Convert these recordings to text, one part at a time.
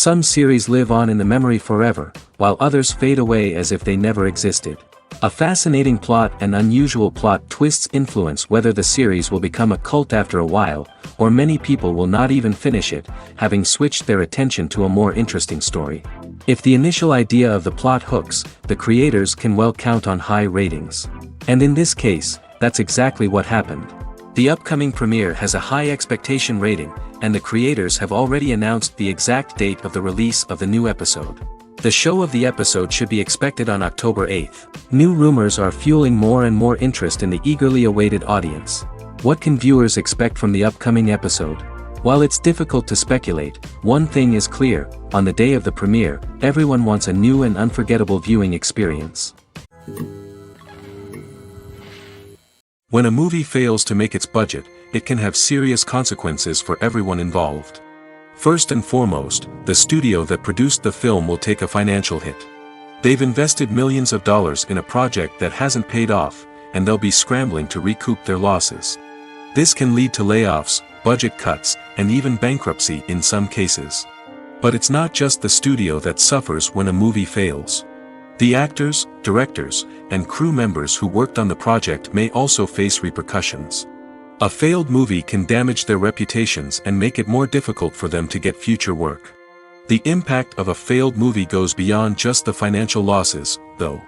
Some series live on in the memory forever, while others fade away as if they never existed. A fascinating plot and unusual plot twists influence whether the series will become a cult after a while, or many people will not even finish it, having switched their attention to a more interesting story. If the initial idea of the plot hooks, the creators can well count on high ratings. And in this case, that's exactly what happened. The upcoming premiere has a high expectation rating, and the creators have already announced the exact date of the release of the new episode. The show of the episode should be expected on October 8th. New rumors are fueling more and more interest in the eagerly awaited audience. What can viewers expect from the upcoming episode? While it's difficult to speculate, one thing is clear: on the day of the premiere, everyone wants a new and unforgettable viewing experience. When a movie fails to make its budget, it can have serious consequences for everyone involved. First and foremost, the studio that produced the film will take a financial hit. They've invested millions of dollars in a project that hasn't paid off, and they'll be scrambling to recoup their losses. This can lead to layoffs, budget cuts, and even bankruptcy in some cases. But it's not just the studio that suffers when a movie fails. The actors, directors, and crew members who worked on the project may also face repercussions. A failed movie can damage their reputations and make it more difficult for them to get future work. The impact of a failed movie goes beyond just the financial losses, though.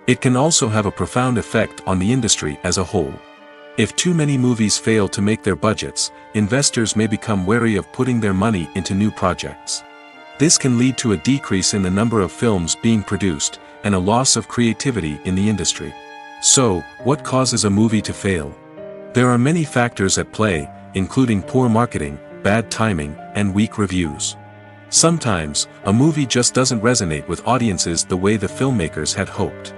It can also have a profound effect on the industry as a whole. If too many movies fail to make their budgets, investors may become wary of putting their money into new projects. This can lead to a decrease in the number of films being produced, and a loss of creativity in the industry. So, what causes a movie to fail? There are many factors at play, including poor marketing, bad timing, and weak reviews. Sometimes, a movie just doesn't resonate with audiences the way the filmmakers had hoped.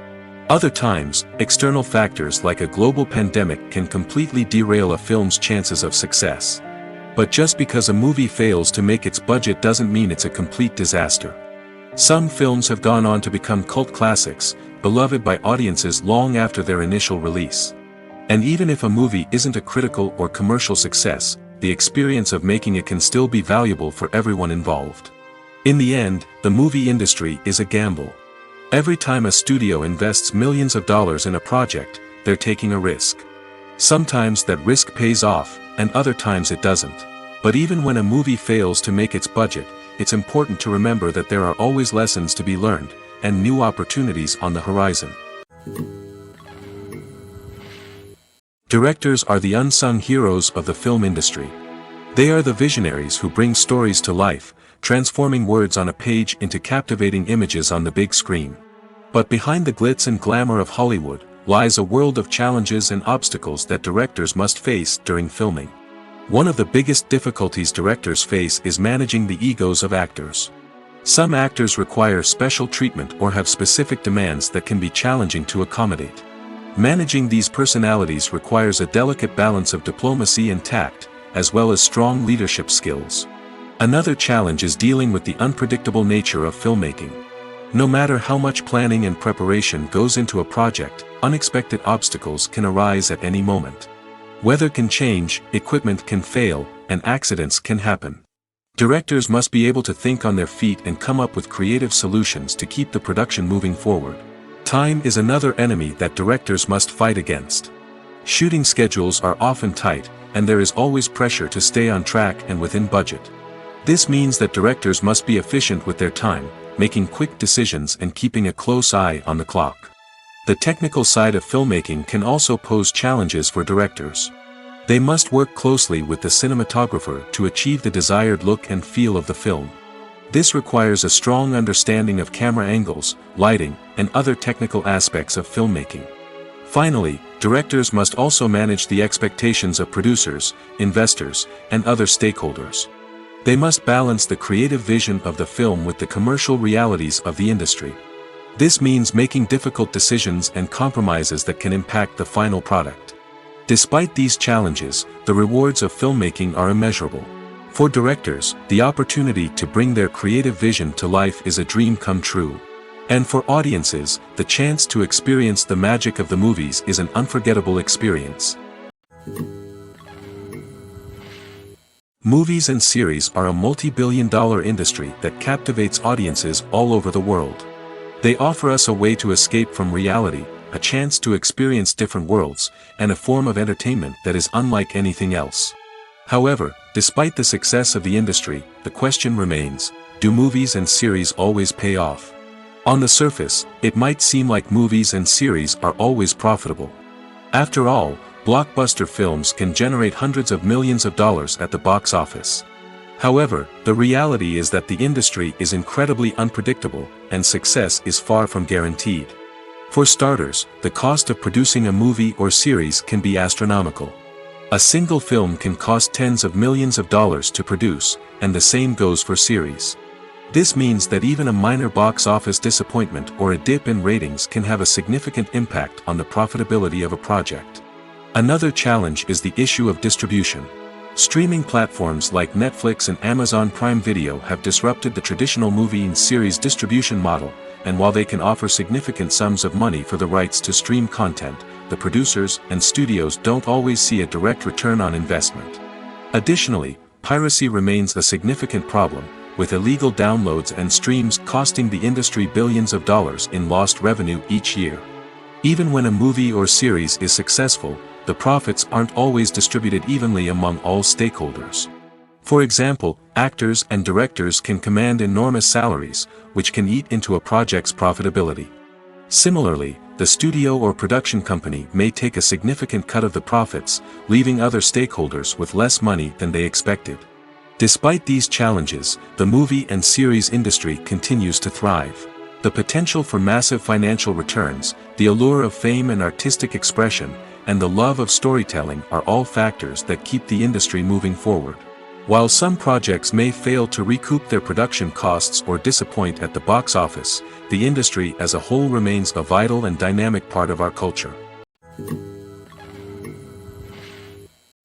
Other times, external factors like a global pandemic can completely derail a film's chances of success. But just because a movie fails to make its budget doesn't mean it's a complete disaster. Some films have gone on to become cult classics, beloved by audiences long after their initial release. And even if a movie isn't a critical or commercial success, the experience of making it can still be valuable for everyone involved. In the end, the movie industry is a gamble. Every time a studio invests millions of dollars in a project, they're taking a risk. Sometimes that risk pays off, and other times it doesn't. But even when a movie fails to make its budget, it's important to remember that there are always lessons to be learned, and new opportunities on the horizon. Directors are the unsung heroes of the film industry. They are the visionaries who bring stories to life, transforming words on a page into captivating images on the big screen. But behind the glitz and glamour of Hollywood, lies a world of challenges and obstacles that directors must face during filming. One of the biggest difficulties directors face is managing the egos of actors. Some actors require special treatment or have specific demands that can be challenging to accommodate. Managing these personalities requires a delicate balance of diplomacy and tact, as well as strong leadership skills. Another challenge is dealing with the unpredictable nature of filmmaking. No matter how much planning and preparation goes into a project, unexpected obstacles can arise at any moment. Weather can change, equipment can fail, and accidents can happen. Directors must be able to think on their feet and come up with creative solutions to keep the production moving forward. Time is another enemy that directors must fight against. Shooting schedules are often tight, and there is always pressure to stay on track and within budget. This means that directors must be efficient with their time, making quick decisions and keeping a close eye on the clock. The technical side of filmmaking can also pose challenges for directors. They must work closely with the cinematographer to achieve the desired look and feel of the film. This requires a strong understanding of camera angles, lighting, and other technical aspects of filmmaking. Finally, directors must also manage the expectations of producers, investors, and other stakeholders. They must balance the creative vision of the film with the commercial realities of the industry. This means making difficult decisions and compromises that can impact the final product. Despite these challenges, the rewards of filmmaking are immeasurable. For directors, the opportunity to bring their creative vision to life is a dream come true. And for audiences, the chance to experience the magic of the movies is an unforgettable experience. Movies and series are a multi-billion-dollar industry that captivates audiences all over the world. They offer us a way to escape from reality, a chance to experience different worlds, and a form of entertainment that is unlike anything else. However, despite the success of the industry, the question remains, do movies and series always pay off? On the surface, it might seem like movies and series are always profitable. After all, blockbuster films can generate hundreds of millions of dollars at the box office. However, the reality is that the industry is incredibly unpredictable, and success is far from guaranteed. For starters, the cost of producing a movie or series can be astronomical. A single film can cost tens of millions of dollars to produce, and the same goes for series. This means that even a minor box office disappointment or a dip in ratings can have a significant impact on the profitability of a project. Another challenge is the issue of distribution. Streaming platforms like Netflix and Amazon Prime Video have disrupted the traditional movie and series distribution model, and while they can offer significant sums of money for the rights to stream content, the producers and studios don't always see a direct return on investment. Additionally, piracy remains a significant problem, with illegal downloads and streams costing the industry billions of dollars in lost revenue each year. Even when a movie or series is successful, the profits aren't always distributed evenly among all stakeholders. For example, actors and directors can command enormous salaries, which can eat into a project's profitability. Similarly, the studio or production company may take a significant cut of the profits, leaving other stakeholders with less money than they expected. Despite these challenges, the movie and series industry continues to thrive. The potential for massive financial returns, the allure of fame and artistic expression, and the love of storytelling are all factors that keep the industry moving forward. While some projects may fail to recoup their production costs or disappoint at the box office, the industry as a whole remains a vital and dynamic part of our culture.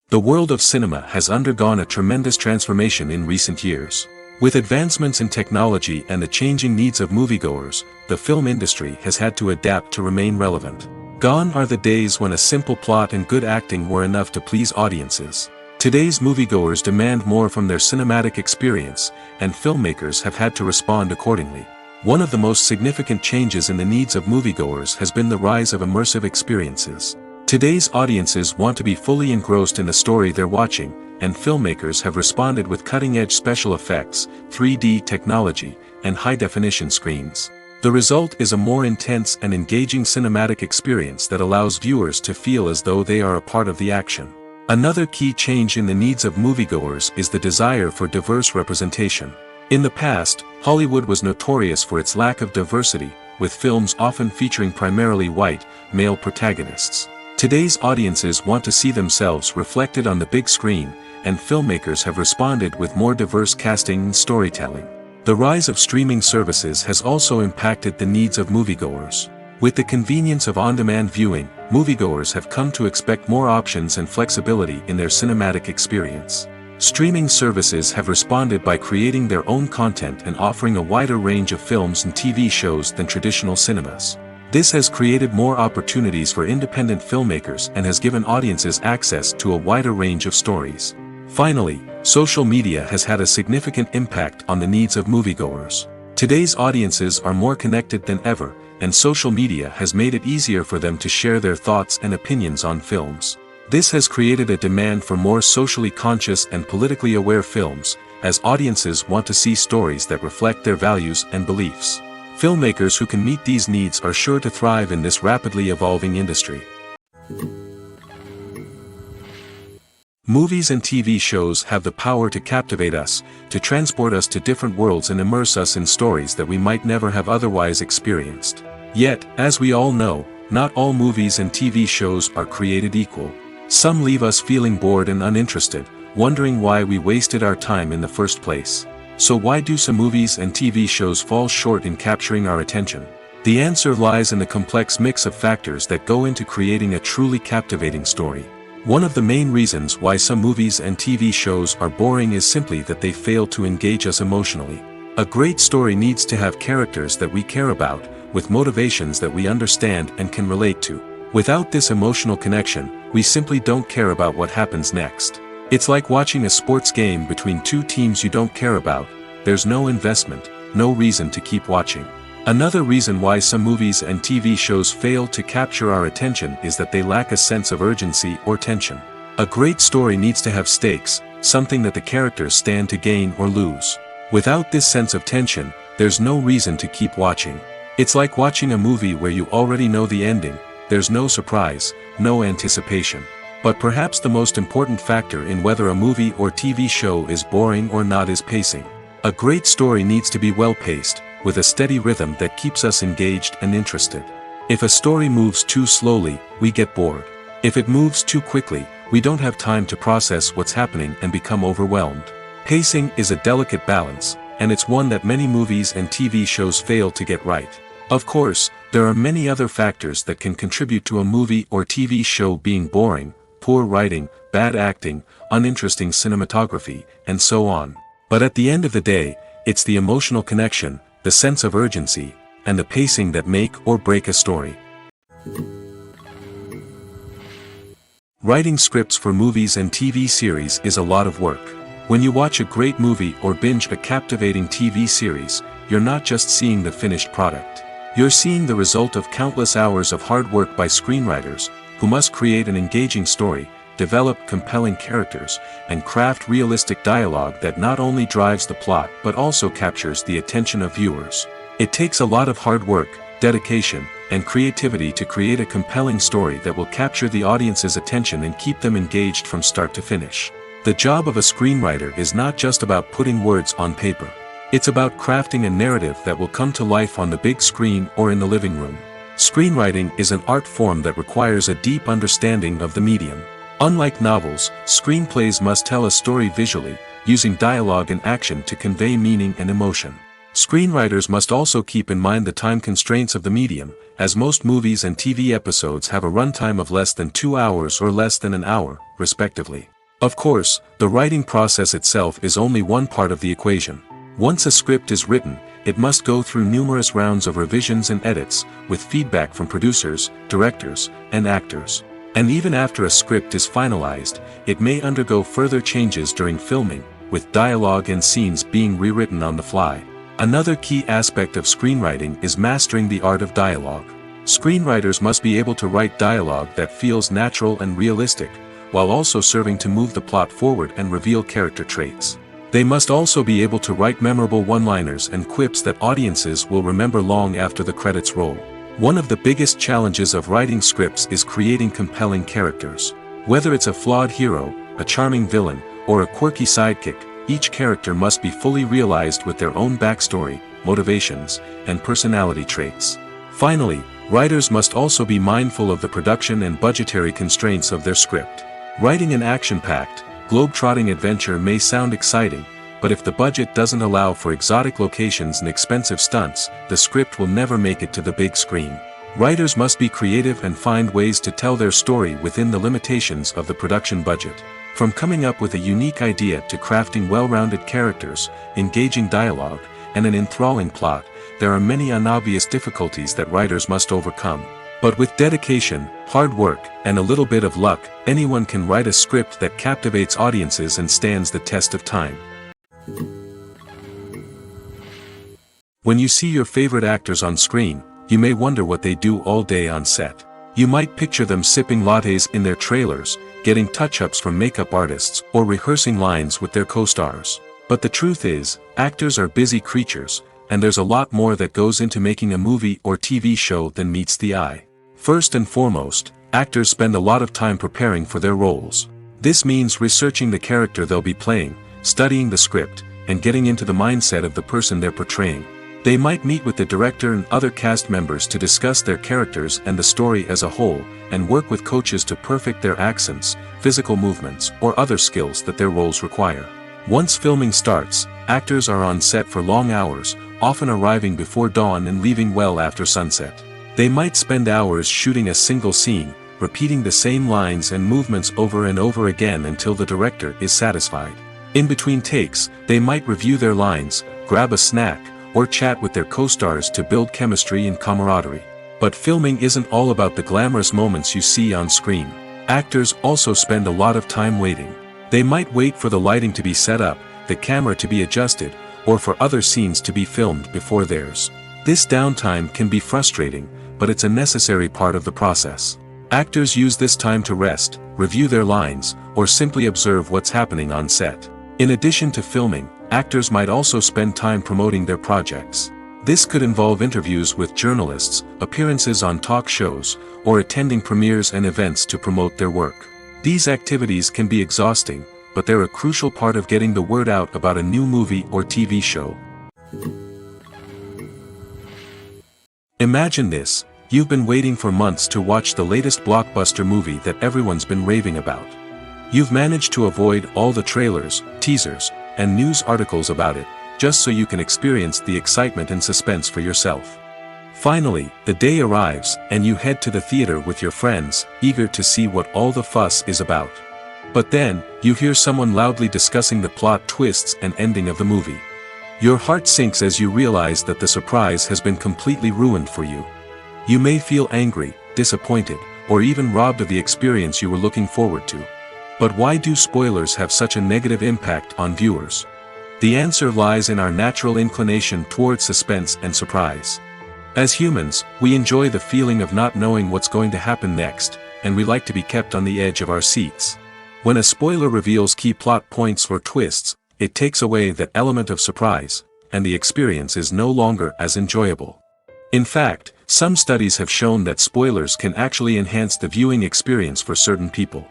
The world of cinema has undergone a tremendous transformation in recent years. With advancements in technology and the changing needs of moviegoers, the film industry has had to adapt to remain relevant. Gone are the days when a simple plot and good acting were enough to please audiences. Today's moviegoers demand more from their cinematic experience, and filmmakers have had to respond accordingly. One of the most significant changes in the needs of moviegoers has been the rise of immersive experiences. Today's audiences want to be fully engrossed in the story they're watching, and filmmakers have responded with cutting-edge special effects, 3D technology, and high-definition screens. The result is a more intense and engaging cinematic experience that allows viewers to feel as though they are a part of the action. Another key change in the needs of moviegoers is the desire for diverse representation. In the past, Hollywood was notorious for its lack of diversity, with films often featuring primarily white, male protagonists. Today's audiences want to see themselves reflected on the big screen, and filmmakers have responded with more diverse casting and storytelling. The rise of streaming services has also impacted the needs of moviegoers. With the convenience of on-demand viewing, moviegoers have come to expect more options and flexibility in their cinematic experience. Streaming services have responded by creating their own content and offering a wider range of films and TV shows than traditional cinemas. This has created more opportunities for independent filmmakers and has given audiences access to a wider range of stories. Finally, social media has had a significant impact on the needs of moviegoers. Today's audiences are more connected than ever, and social media has made it easier for them to share their thoughts and opinions on films. This has created a demand for more socially conscious and politically aware films, as audiences want to see stories that reflect their values and beliefs. Filmmakers who can meet these needs are sure to thrive in this rapidly evolving industry. Movies and TV shows have the power to captivate us, to transport us to different worlds and immerse us in stories that we might never have otherwise experienced. Yet, as we all know, not all movies and TV shows are created equal. Some leave us feeling bored and uninterested, wondering why we wasted our time in the first place. So why do some movies and TV shows fall short in capturing our attention? The answer lies in the complex mix of factors that go into creating a truly captivating story. One of the main reasons why some movies and TV shows are boring is simply that they fail to engage us emotionally. A great story needs to have characters that we care about, with motivations that we understand and can relate to. Without this emotional connection, we simply don't care about what happens next. It's like watching a sports game between two teams you don't care about. There's no investment, no reason to keep watching. Another reason why some movies and TV shows fail to capture our attention is that they lack a sense of urgency or tension. A great story needs to have stakes, something that the characters stand to gain or lose. Without this sense of tension, there's no reason to keep watching. It's like watching a movie where you already know the ending. There's no surprise, no anticipation. But perhaps the most important factor in whether a movie or TV show is boring or not is pacing. A great story needs to be well-paced, with a steady rhythm that keeps us engaged and interested. If a story moves too slowly, we get bored. If it moves too quickly, we don't have time to process what's happening and become overwhelmed. Pacing is a delicate balance, and it's one that many movies and TV shows fail to get right. Of course, there are many other factors that can contribute to a movie or TV show being boring: poor writing, bad acting, uninteresting cinematography, and so on. But at the end of the day, it's the emotional connection, the sense of urgency, and the pacing that make or break a story. Writing scripts for movies and TV series is a lot of work. When you watch a great movie or binge a captivating TV series, you're not just seeing the finished product. You're seeing the result of countless hours of hard work by screenwriters, who must create an engaging story, develop compelling characters, and craft realistic dialogue that not only drives the plot but also captures the attention of viewers. It takes a lot of hard work, dedication, and creativity to create a compelling story that will capture the audience's attention and keep them engaged from start to finish. The job of a screenwriter is not just about putting words on paper. It's about crafting a narrative that will come to life on the big screen or in the living room. Screenwriting is an art form that requires a deep understanding of the medium. Unlike novels, screenplays must tell a story visually, using dialogue and action to convey meaning and emotion. Screenwriters must also keep in mind the time constraints of the medium, as most movies and TV episodes have a runtime of less than 2 hours or less than an hour, respectively. Of course, the writing process itself is only one part of the equation. Once a script is written, it must go through numerous rounds of revisions and edits, with feedback from producers, directors, and actors. And even after a script is finalized, it may undergo further changes during filming, with dialogue and scenes being rewritten on the fly. Another key aspect of screenwriting is mastering the art of dialogue. Screenwriters must be able to write dialogue that feels natural and realistic, while also serving to move the plot forward and reveal character traits. They must also be able to write memorable one-liners and quips that audiences will remember long after the credits roll. One of the biggest challenges of writing scripts is creating compelling characters. Whether it's a flawed hero, a charming villain, or a quirky sidekick, each character must be fully realized with their own backstory, motivations, and personality traits. Finally, writers must also be mindful of the production and budgetary constraints of their script. Writing an action-packed, globe-trotting adventure may sound exciting, but if the budget doesn't allow for exotic locations and expensive stunts, the script will never make it to the big screen. Writers must be creative and find ways to tell their story within the limitations of the production budget. From coming up with a unique idea to crafting well-rounded characters, engaging dialogue, and an enthralling plot, there are many unobvious difficulties that writers must overcome. But with dedication, hard work, and a little bit of luck, anyone can write a script that captivates audiences and stands the test of time. When you see your favorite actors on screen, you may wonder what they do all day on set. You might picture them sipping lattes in their trailers, getting touch-ups from makeup artists, or rehearsing lines with their co-stars. But the truth is, actors are busy creatures, and there's a lot more that goes into making a movie or TV show than meets the eye. First and foremost, actors spend a lot of time preparing for their roles. This means researching the character they'll be playing, studying the script, and getting into the mindset of the person they're portraying. They might meet with the director and other cast members to discuss their characters and the story as a whole, and work with coaches to perfect their accents, physical movements, or other skills that their roles require. Once filming starts, actors are on set for long hours, often arriving before dawn and leaving well after sunset. They might spend hours shooting a single scene, repeating the same lines and movements over and over again until the director is satisfied. In between takes, they might review their lines, grab a snack, or chat with their co-stars to build chemistry and camaraderie. But filming isn't all about the glamorous moments you see on screen. Actors also spend a lot of time waiting. They might wait for the lighting to be set up, the camera to be adjusted, or for other scenes to be filmed before theirs. This downtime can be frustrating, but it's a necessary part of the process. Actors use this time to rest, review their lines, or simply observe what's happening on set. In addition to filming, actors might also spend time promoting their projects. This could involve interviews with journalists, appearances on talk shows, or attending premieres and events to promote their work. These activities can be exhausting, but they're a crucial part of getting the word out about a new movie or TV show. Imagine this: you've been waiting for months to watch the latest blockbuster movie that everyone's been raving about. You've managed to avoid all the trailers, teasers, and news articles about it, just so you can experience the excitement and suspense for yourself. Finally, the day arrives, and you head to the theater with your friends, eager to see what all the fuss is about. But then, you hear someone loudly discussing the plot twists and ending of the movie. Your heart sinks as you realize that the surprise has been completely ruined for you. You may feel angry, disappointed, or even robbed of the experience you were looking forward to. But why do spoilers have such a negative impact on viewers? The answer lies in our natural inclination towards suspense and surprise. As humans, we enjoy the feeling of not knowing what's going to happen next, and we like to be kept on the edge of our seats. When a spoiler reveals key plot points or twists, it takes away that element of surprise, and the experience is no longer as enjoyable. In fact, some studies have shown that spoilers can actually enhance the viewing experience for certain people.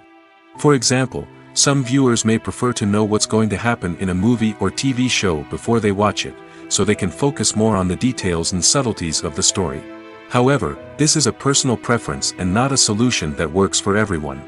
For example, some viewers may prefer to know what's going to happen in a movie or TV show before they watch it, so they can focus more on the details and subtleties of the story. However, this is a personal preference and not a solution that works for everyone.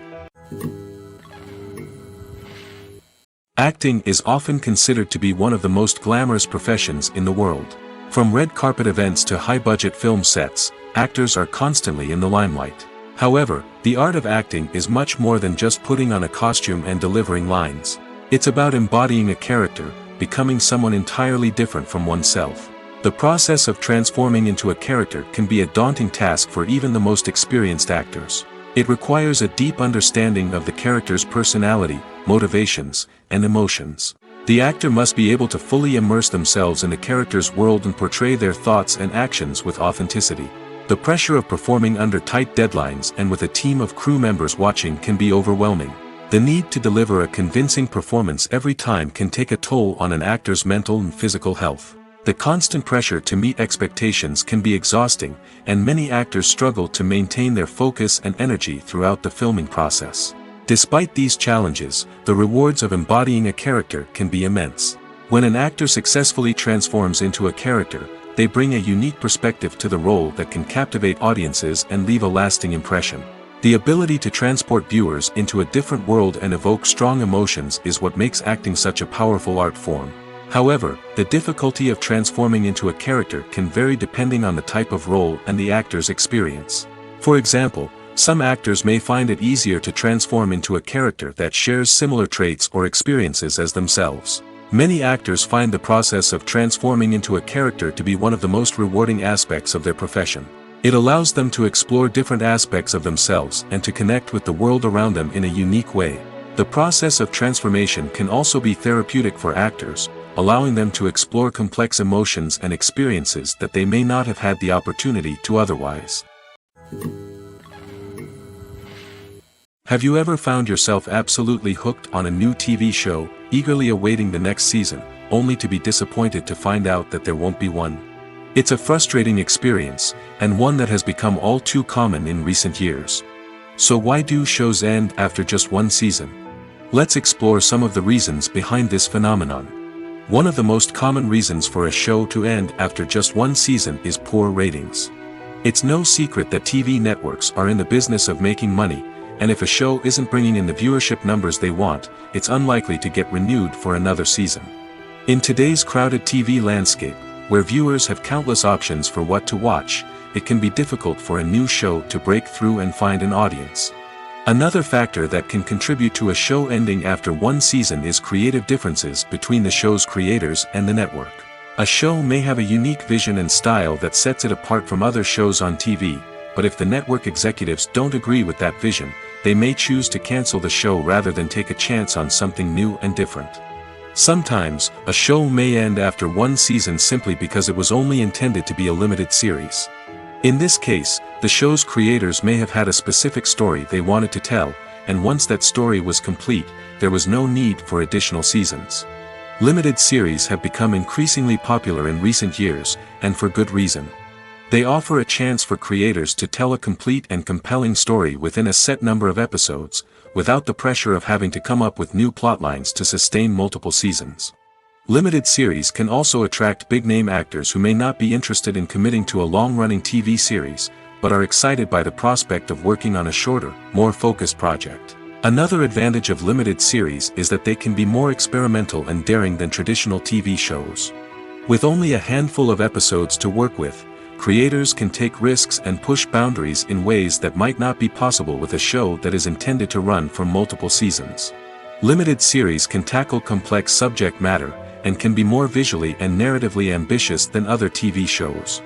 Acting is often considered to be one of the most glamorous professions in the world. From red carpet events to high-budget film sets, actors are constantly in the limelight. However, the art of acting is much more than just putting on a costume and delivering lines. It's about embodying a character, becoming someone entirely different from oneself. The process of transforming into a character can be a daunting task for even the most experienced actors. It requires a deep understanding of the character's personality, motivations, and emotions. The actor must be able to fully immerse themselves in the character's world and portray their thoughts and actions with authenticity. The pressure of performing under tight deadlines and with a team of crew members watching can be overwhelming. The need to deliver a convincing performance every time can take a toll on an actor's mental and physical health. The constant pressure to meet expectations can be exhausting, and many actors struggle to maintain their focus and energy throughout the filming process. Despite these challenges, the rewards of embodying a character can be immense. When an actor successfully transforms into a character, they bring a unique perspective to the role that can captivate audiences and leave a lasting impression. The ability to transport viewers into a different world and evoke strong emotions is what makes acting such a powerful art form. However, the difficulty of transforming into a character can vary depending on the type of role and the actor's experience. For example, some actors may find it easier to transform into a character that shares similar traits or experiences as themselves. Many actors find the process of transforming into a character to be one of the most rewarding aspects of their profession. It allows them to explore different aspects of themselves and to connect with the world around them in a unique way. The process of transformation can also be therapeutic for actors, allowing them to explore complex emotions and experiences that they may not have had the opportunity to otherwise. Have you ever found yourself absolutely hooked on a new TV show, eagerly awaiting the next season, only to be disappointed to find out that there won't be one? It's a frustrating experience, and one that has become all too common in recent years. So why do shows end after just one season? Let's explore some of the reasons behind this phenomenon. One of the most common reasons for a show to end after just one season is poor ratings. It's no secret that TV networks are in the business of making money, and if a show isn't bringing in the viewership numbers they want, it's unlikely to get renewed for another season. In today's crowded TV landscape, where viewers have countless options for what to watch, it can be difficult for a new show to break through and find an audience. Another factor that can contribute to a show ending after one season is creative differences between the show's creators and the network. A show may have a unique vision and style that sets it apart from other shows on TV, but if the network executives don't agree with that vision, they may choose to cancel the show rather than take a chance on something new and different. Sometimes, a show may end after one season simply because it was only intended to be a limited series. In this case, the show's creators may have had a specific story they wanted to tell, and once that story was complete, there was no need for additional seasons. Limited series have become increasingly popular in recent years, and for good reason. They offer a chance for creators to tell a complete and compelling story within a set number of episodes, without the pressure of having to come up with new plotlines to sustain multiple seasons. Limited series can also attract big-name actors who may not be interested in committing to a long-running TV series, but are excited by the prospect of working on a shorter, more focused project. Another advantage of limited series is that they can be more experimental and daring than traditional TV shows. With only a handful of episodes to work with, creators can take risks and push boundaries in ways that might not be possible with a show that is intended to run for multiple seasons. Limited series can tackle complex subject matter, and can be more visually and narratively ambitious than other TV shows.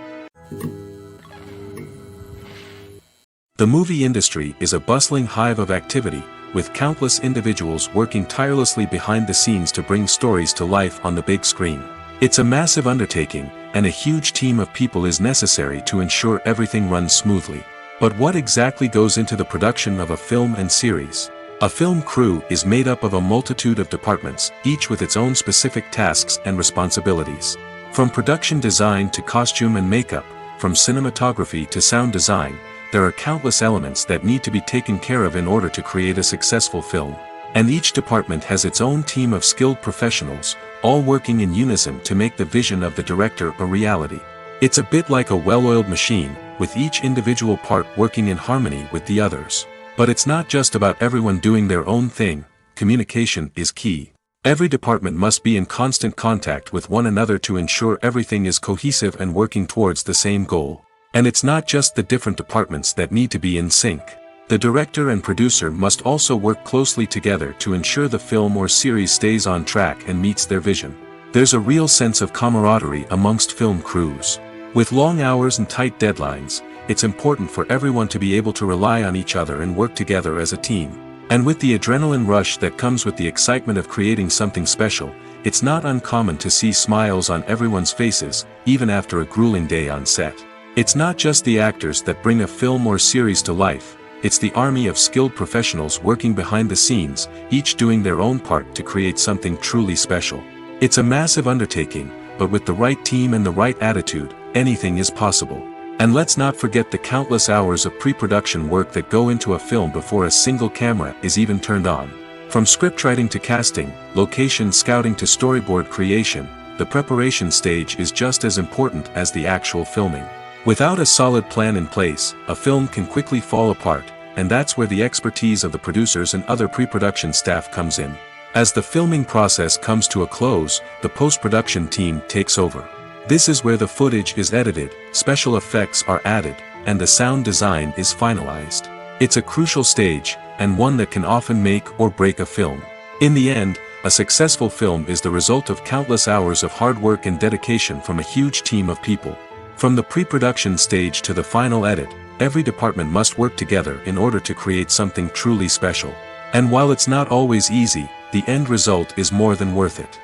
The movie industry is a bustling hive of activity, with countless individuals working tirelessly behind the scenes to bring stories to life on the big screen. It's a massive undertaking, and a huge team of people is necessary to ensure everything runs smoothly. But what exactly goes into the production of a film and series? A film crew is made up of a multitude of departments, each with its own specific tasks and responsibilities. From production design to costume and makeup, from cinematography to sound design, there are countless elements that need to be taken care of in order to create a successful film. And each department has its own team of skilled professionals, all working in unison to make the vision of the director a reality. It's a bit like a well-oiled machine, with each individual part working in harmony with the others. But it's not just about everyone doing their own thing. Communication is key. Every department must be in constant contact with one another to ensure everything is cohesive and working towards the same goal. And it's not just the different departments that need to be in sync. The director and producer must also work closely together to ensure the film or series stays on track and meets their vision. There's a real sense of camaraderie amongst film crews. With long hours and tight deadlines, it's important for everyone to be able to rely on each other and work together as a team. And with the adrenaline rush that comes with the excitement of creating something special, it's not uncommon to see smiles on everyone's faces, even after a grueling day on set. It's not just the actors that bring a film or series to life, it's the army of skilled professionals working behind the scenes, each doing their own part to create something truly special. It's a massive undertaking, but with the right team and the right attitude, anything is possible. And let's not forget the countless hours of pre-production work that go into a film before a single camera is even turned on. From scriptwriting to casting, location scouting to storyboard creation, the preparation stage is just as important as the actual filming. Without a solid plan in place, a film can quickly fall apart, and that's where the expertise of the producers and other pre-production staff comes in. As the filming process comes to a close, the post-production team takes over. This is where the footage is edited, special effects are added, and the sound design is finalized. It's a crucial stage, and one that can often make or break a film. In the end, a successful film is the result of countless hours of hard work and dedication from a huge team of people. From the pre-production stage to the final edit, every department must work together in order to create something truly special. And while it's not always easy, the end result is more than worth it.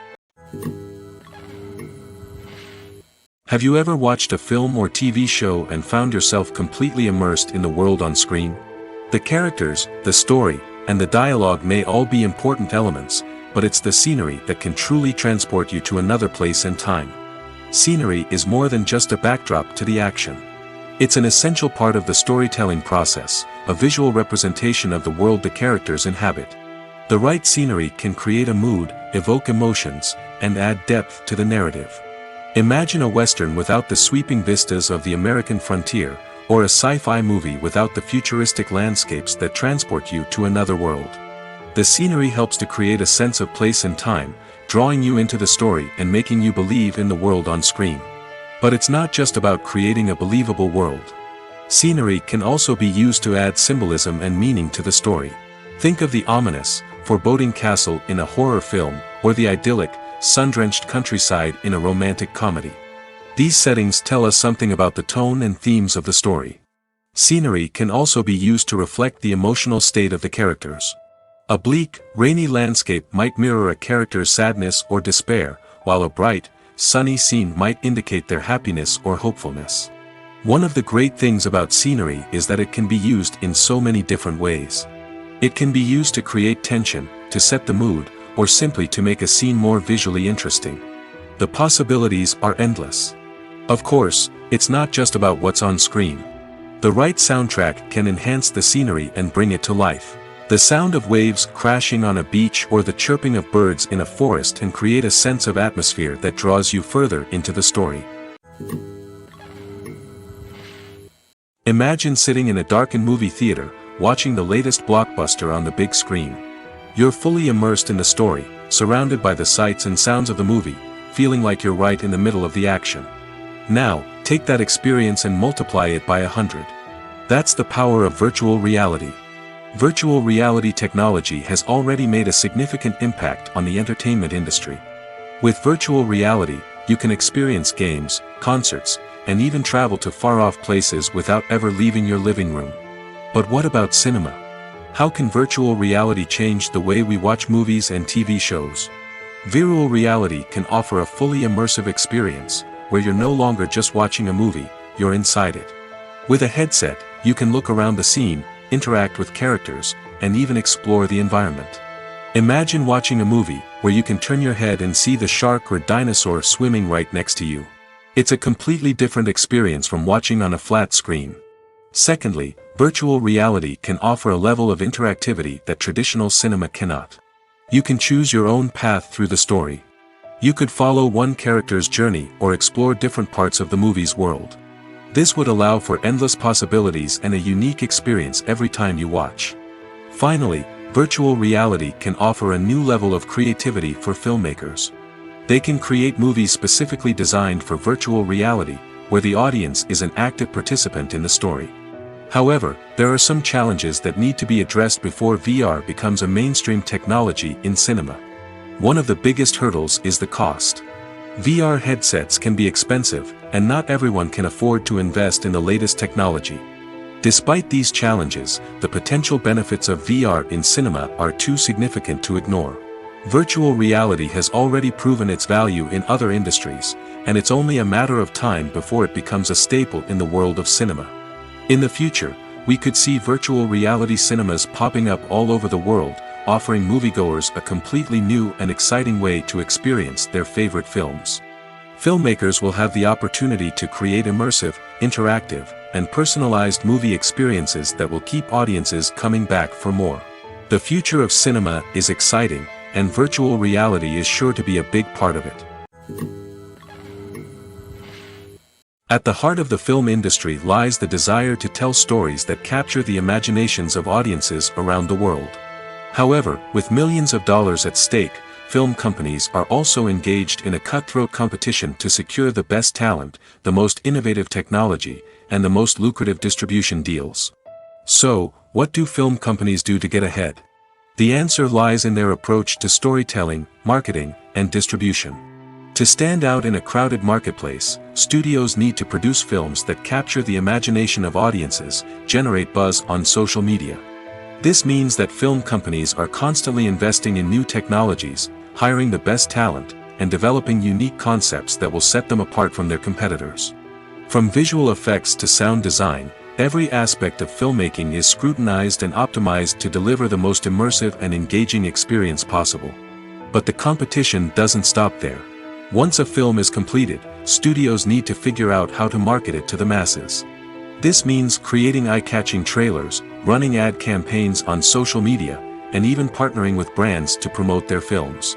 Have you ever watched a film or TV show and found yourself completely immersed in the world on screen? The characters, the story, and the dialogue may all be important elements, but it's the scenery that can truly transport you to another place and time. Scenery is more than just a backdrop to the action. It's an essential part of the storytelling process, a visual representation of the world the characters inhabit. The right scenery can create a mood, evoke emotions, and add depth to the narrative. Imagine a Western without the sweeping vistas of the American frontier, or a sci-fi movie without the futuristic landscapes that transport you to another world. The scenery helps to create a sense of place and time, drawing you into the story and making you believe in the world on screen. But it's not just about creating a believable world. Scenery can also be used to add symbolism and meaning to the story. Think of the ominous, foreboding castle in a horror film, or the idyllic, sun-drenched countryside in a romantic comedy. These settings tell us something about the tone and themes of the story. Scenery can also be used to reflect the emotional state of the characters. A bleak, rainy landscape might mirror a character's sadness or despair, while a bright, sunny scene might indicate their happiness or hopefulness. One of the great things about scenery is that it can be used in so many different ways. It can be used to create tension, to set the mood, or simply to make a scene more visually interesting. The possibilities are endless. Of course, it's not just about what's on screen. The right soundtrack can enhance the scenery and bring it to life. The sound of waves crashing on a beach or the chirping of birds in a forest can create a sense of atmosphere that draws you further into the story. Imagine sitting in a darkened movie theater, watching the latest blockbuster on the big screen. You're fully immersed in the story, surrounded by the sights and sounds of the movie, feeling like you're right in the middle of the action. Now, take that experience and multiply it by 100. That's the power of virtual reality. Virtual reality technology has already made a significant impact on the entertainment industry. With virtual reality, you can experience games, concerts, and even travel to far-off places without ever leaving your living room. But what about cinema? How can virtual reality change the way we watch movies and TV shows? Virtual reality can offer a fully immersive experience, where you're no longer just watching a movie, you're inside it. With a headset, you can look around the scene, interact with characters, and even explore the environment. Imagine watching a movie where you can turn your head and see the shark or dinosaur swimming right next to you. It's a completely different experience from watching on a flat screen. Secondly, virtual reality can offer a level of interactivity that traditional cinema cannot. You can choose your own path through the story. You could follow one character's journey or explore different parts of the movie's world. This would allow for endless possibilities and a unique experience every time you watch. Finally, virtual reality can offer a new level of creativity for filmmakers. They can create movies specifically designed for virtual reality, where the audience is an active participant in the story. However, there are some challenges that need to be addressed before VR becomes a mainstream technology in cinema. One of the biggest hurdles is the cost. VR headsets can be expensive, and not everyone can afford to invest in the latest technology. Despite these challenges, the potential benefits of VR in cinema are too significant to ignore. Virtual reality has already proven its value in other industries, and it's only a matter of time before it becomes a staple in the world of cinema. In the future, we could see virtual reality cinemas popping up all over the world, offering moviegoers a completely new and exciting way to experience their favorite films. Filmmakers will have the opportunity to create immersive, interactive, and personalized movie experiences that will keep audiences coming back for more. The future of cinema is exciting, and virtual reality is sure to be a big part of it. At the heart of the film industry lies the desire to tell stories that capture the imaginations of audiences around the world. However, with millions of dollars at stake, film companies are also engaged in a cutthroat competition to secure the best talent, the most innovative technology, and the most lucrative distribution deals. So, what do film companies do to get ahead? The answer lies in their approach to storytelling, marketing, and distribution. To stand out in a crowded marketplace, studios need to produce films that capture the imagination of audiences, generate buzz on social media. This means that film companies are constantly investing in new technologies, hiring the best talent, and developing unique concepts that will set them apart from their competitors. From visual effects to sound design, every aspect of filmmaking is scrutinized and optimized to deliver the most immersive and engaging experience possible. But the competition doesn't stop there. Once a film is completed, studios need to figure out how to market it to the masses. This means creating eye-catching trailers, running ad campaigns on social media, and even partnering with brands to promote their films.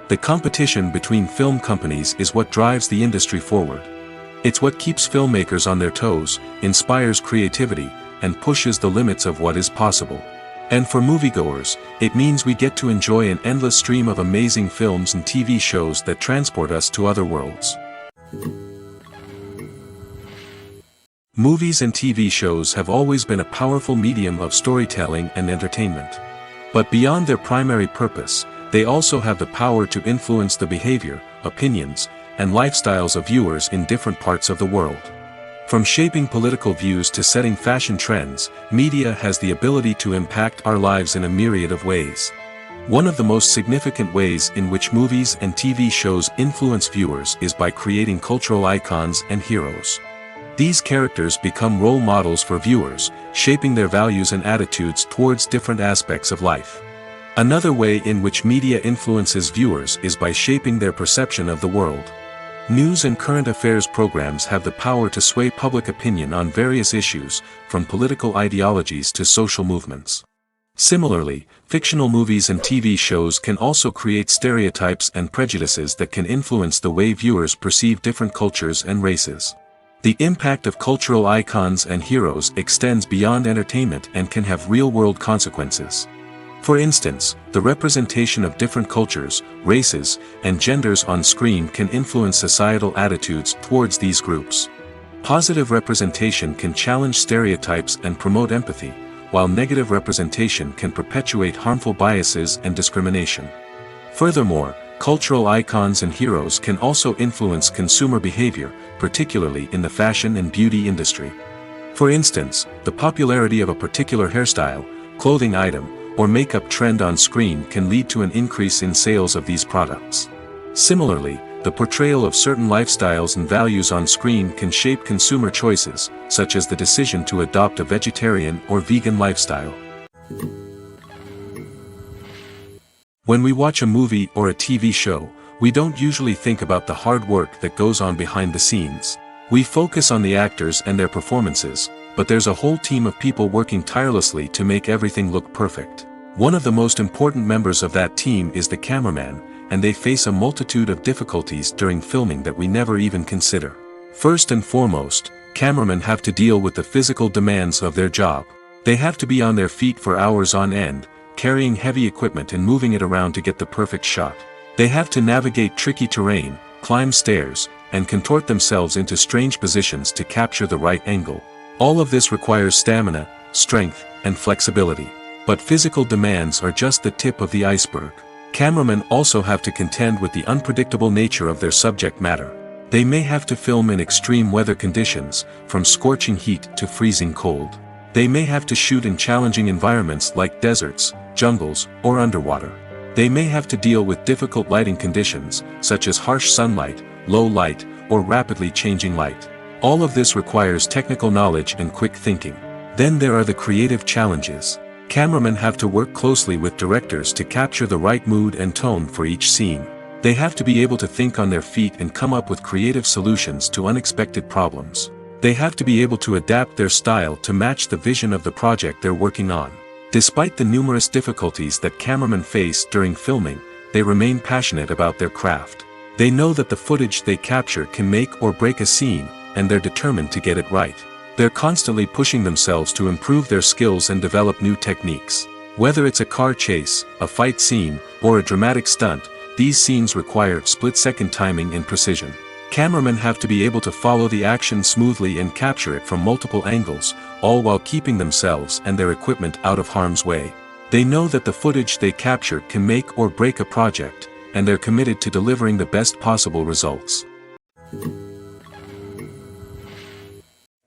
The competition between film companies is what drives the industry forward. It's what keeps filmmakers on their toes, inspires creativity, and pushes the limits of what is possible. And for moviegoers, it means we get to enjoy an endless stream of amazing films and TV shows that transport us to other worlds. Movies and TV shows have always been a powerful medium of storytelling and entertainment. But beyond their primary purpose, they also have the power to influence the behavior, opinions, and lifestyles of viewers in different parts of the world. From shaping political views to setting fashion trends, media has the ability to impact our lives in a myriad of ways. One of the most significant ways in which movies and TV shows influence viewers is by creating cultural icons and heroes. These characters become role models for viewers, shaping their values and attitudes towards different aspects of life. Another way in which media influences viewers is by shaping their perception of the world. News and current affairs programs have the power to sway public opinion on various issues, from political ideologies to social movements. Similarly, fictional movies and TV shows can also create stereotypes and prejudices that can influence the way viewers perceive different cultures and races. The impact of cultural icons and heroes extends beyond entertainment and can have real-world consequences. For instance, the representation of different cultures, races, and genders on screen can influence societal attitudes towards these groups. Positive representation can challenge stereotypes and promote empathy, while negative representation can perpetuate harmful biases and discrimination. Furthermore, cultural icons and heroes can also influence consumer behavior, particularly in the fashion and beauty industry. For instance, the popularity of a particular hairstyle, clothing item, or makeup trend on screen can lead to an increase in sales of these products. Similarly, the portrayal of certain lifestyles and values on screen can shape consumer choices, such as the decision to adopt a vegetarian or vegan lifestyle. When we watch a movie or a TV show, we don't usually think about the hard work that goes on behind the scenes. We focus on the actors and their performances, but there's a whole team of people working tirelessly to make everything look perfect. One of the most important members of that team is the cameraman, and they face a multitude of difficulties during filming that we never even consider. First and foremost, cameramen have to deal with the physical demands of their job. They have to be on their feet for hours on end, carrying heavy equipment and moving it around to get the perfect shot. They have to navigate tricky terrain, climb stairs, and contort themselves into strange positions to capture the right angle. All of this requires stamina, strength, and flexibility. But physical demands are just the tip of the iceberg. Cameramen also have to contend with the unpredictable nature of their subject matter. They may have to film in extreme weather conditions, from scorching heat to freezing cold. They may have to shoot in challenging environments like deserts, jungles, or underwater. They may have to deal with difficult lighting conditions, such as harsh sunlight, low light, or rapidly changing light. All of this requires technical knowledge and quick thinking. Then there are the creative challenges. Cameramen have to work closely with directors to capture the right mood and tone for each scene. They have to be able to think on their feet and come up with creative solutions to unexpected problems. They have to be able to adapt their style to match the vision of the project they're working on. Despite the numerous difficulties that cameramen face during filming, they remain passionate about their craft. They know that the footage they capture can make or break a scene, and they're determined to get it right. They're constantly pushing themselves to improve their skills and develop new techniques. Whether it's a car chase, a fight scene, or a dramatic stunt, these scenes require split-second timing and precision. Cameramen have to be able to follow the action smoothly and capture it from multiple angles, all while keeping themselves and their equipment out of harm's way. They know that the footage they capture can make or break a project, and they're committed to delivering the best possible results.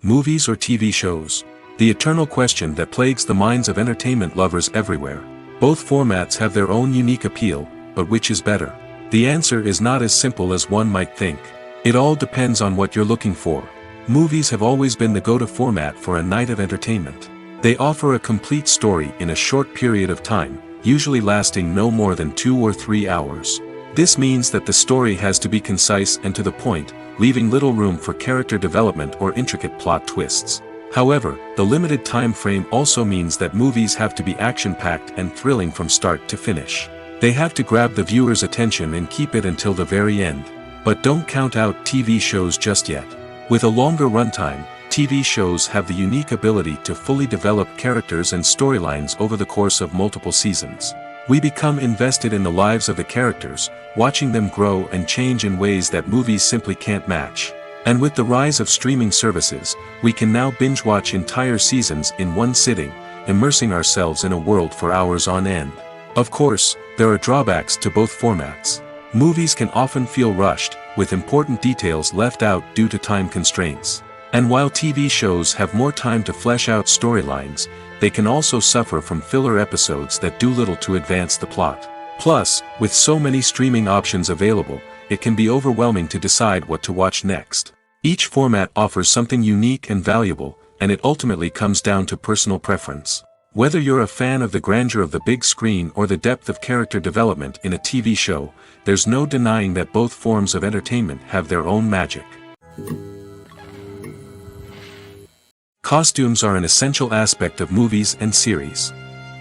Movies or TV shows? The eternal question that plagues the minds of entertainment lovers everywhere. Both formats have their own unique appeal, but which is better? The answer is not as simple as one might think. It all depends on what you're looking for. Movies have always been the go-to format for a night of entertainment. They offer a complete story in a short period of time, usually lasting no more than 2 or 3 hours. This means that the story has to be concise and to the point, leaving little room for character development or intricate plot twists. However, the limited time frame also means that movies have to be action-packed and thrilling from start to finish. They have to grab the viewer's attention and keep it until the very end. But don't count out TV shows just yet. With a longer runtime, TV shows have the unique ability to fully develop characters and storylines over the course of multiple seasons. We become invested in the lives of the characters, watching them grow and change in ways that movies simply can't match. And with the rise of streaming services, we can now binge-watch entire seasons in one sitting, immersing ourselves in a world for hours on end. Of course, there are drawbacks to both formats. Movies can often feel rushed, with important details left out due to time constraints. And while TV shows have more time to flesh out storylines, they can also suffer from filler episodes that do little to advance the plot. Plus, with so many streaming options available, it can be overwhelming to decide what to watch next. Each format offers something unique and valuable, and it ultimately comes down to personal preference. Whether you're a fan of the grandeur of the big screen or the depth of character development in a TV show, there's no denying that both forms of entertainment have their own magic. Costumes are an essential aspect of movies and series.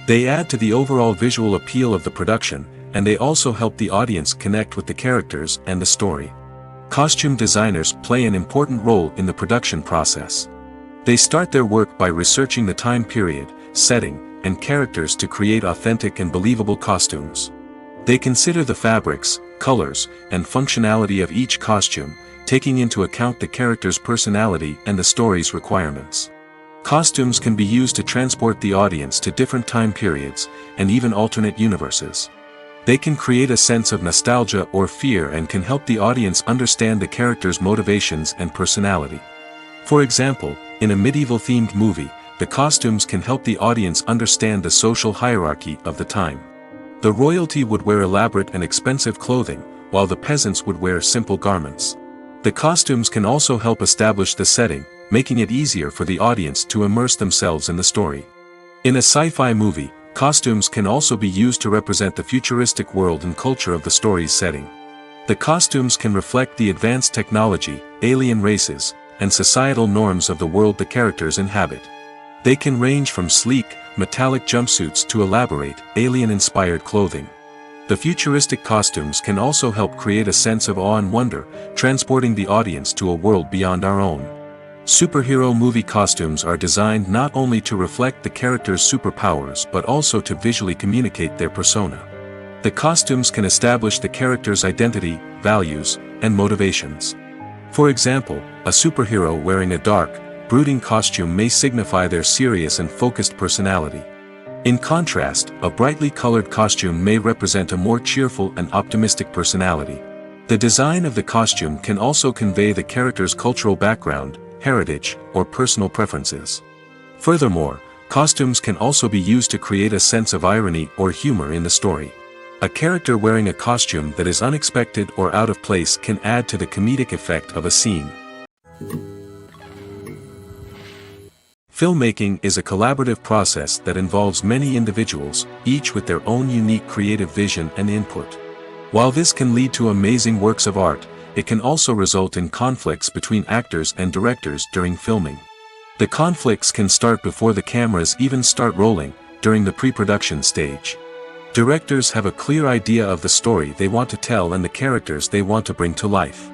They add to the overall visual appeal of the production, and they also help the audience connect with the characters and the story. Costume designers play an important role in the production process. They start their work by researching the time period, setting, and characters to create authentic and believable costumes. They consider the fabrics, colors, and functionality of each costume, taking into account the character's personality and the story's requirements. Costumes can be used to transport the audience to different time periods, and even alternate universes. They can create a sense of nostalgia or fear and can help the audience understand the character's motivations and personality. For example, in a medieval-themed movie, the costumes can help the audience understand the social hierarchy of the time. The royalty would wear elaborate and expensive clothing, while the peasants would wear simple garments. The costumes can also help establish the setting, making it easier for the audience to immerse themselves in the story. In a sci-fi movie, costumes can also be used to represent the futuristic world and culture of the story's setting. The costumes can reflect the advanced technology, alien races, and societal norms of the world the characters inhabit. They can range from sleek, metallic jumpsuits to elaborate, alien-inspired clothing. The futuristic costumes can also help create a sense of awe and wonder, transporting the audience to a world beyond our own. Superhero movie costumes are designed not only to reflect the character's superpowers but also to visually communicate their persona. The costumes can establish the character's identity, values, and motivations. For example, a superhero wearing a dark, brooding costume may signify their serious and focused personality. In contrast, a brightly colored costume may represent a more cheerful and optimistic personality. The design of the costume can also convey the character's cultural background, heritage, or personal preferences. Furthermore, costumes can also be used to create a sense of irony or humor in the story. A character wearing a costume that is unexpected or out of place can add to the comedic effect of a scene. Filmmaking is a collaborative process that involves many individuals, each with their own unique creative vision and input. While this can lead to amazing works of art, it can also result in conflicts between actors and directors during filming. The conflicts can start before the cameras even start rolling, during the pre-production stage. Directors have a clear idea of the story they want to tell and the characters they want to bring to life.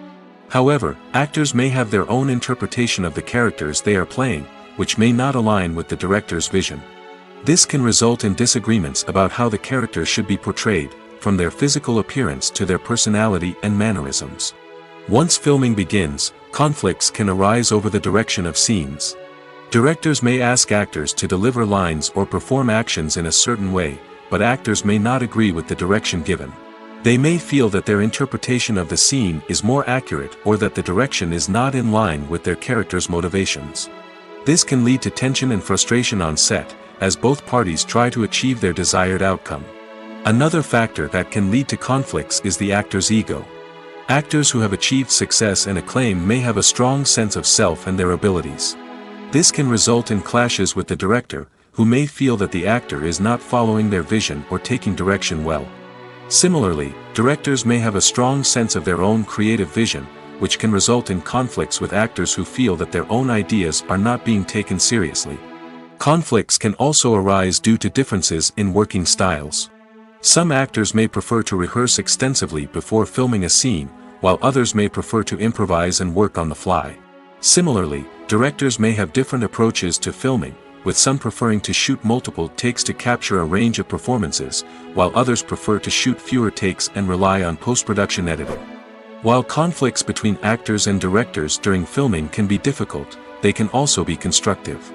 However, actors may have their own interpretation of the characters they are playing, which may not align with the director's vision. This can result in disagreements about how the characters should be portrayed, from their physical appearance to their personality and mannerisms. Once filming begins, conflicts can arise over the direction of scenes. Directors may ask actors to deliver lines or perform actions in a certain way, but actors may not agree with the direction given. They may feel that their interpretation of the scene is more accurate or that the direction is not in line with their character's motivations. This can lead to tension and frustration on set, as both parties try to achieve their desired outcome. Another factor that can lead to conflicts is the actor's ego. Actors who have achieved success and acclaim may have a strong sense of self and their abilities. This can result in clashes with the director, who may feel that the actor is not following their vision or taking direction well. Similarly, directors may have a strong sense of their own creative vision, which can result in conflicts with actors who feel that their own ideas are not being taken seriously. Conflicts can also arise due to differences in working styles. Some actors may prefer to rehearse extensively before filming a scene, while others may prefer to improvise and work on the fly. Similarly, directors may have different approaches to filming, with some preferring to shoot multiple takes to capture a range of performances, while others prefer to shoot fewer takes and rely on post-production editing. While conflicts between actors and directors during filming can be difficult, they can also be constructive.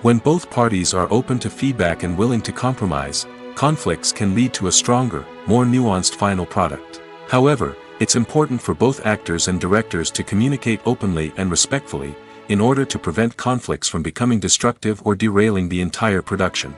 When both parties are open to feedback and willing to compromise, conflicts can lead to a stronger, more nuanced final product. However, it's important for both actors and directors to communicate openly and respectfully, in order to prevent conflicts from becoming destructive or derailing the entire production.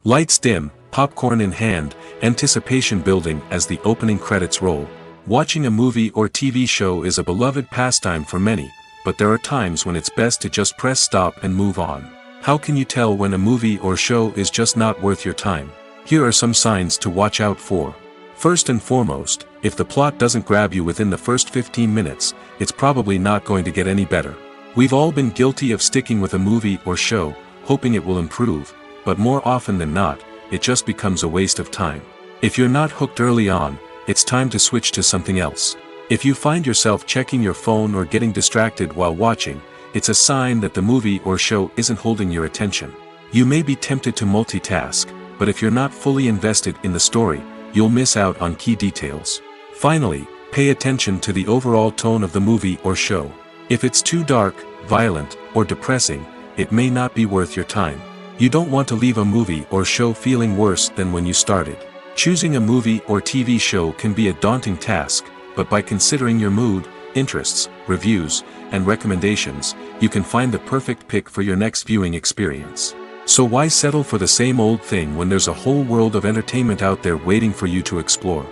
Lights dim, popcorn in hand, anticipation building as the opening credits roll. Watching a movie or TV show is a beloved pastime for many, but there are times when it's best to just press stop and move on. How can you tell when a movie or show is just not worth your time? Here are some signs to watch out for. First and foremost, if the plot doesn't grab you within the first 15 minutes, it's probably not going to get any better. We've all been guilty of sticking with a movie or show, hoping it will improve, but more often than not, it just becomes a waste of time. If you're not hooked early on, it's time to switch to something else. If you find yourself checking your phone or getting distracted while watching, it's a sign that the movie or show isn't holding your attention. You may be tempted to multitask, but if you're not fully invested in the story, you'll miss out on key details. Finally, pay attention to the overall tone of the movie or show. If it's too dark, violent, or depressing, it may not be worth your time. You don't want to leave a movie or show feeling worse than when you started. Choosing a movie or TV show can be a daunting task, but by considering your mood, interests, reviews, and recommendations, you can find the perfect pick for your next viewing experience. So why settle for the same old thing when there's a whole world of entertainment out there waiting for you to explore?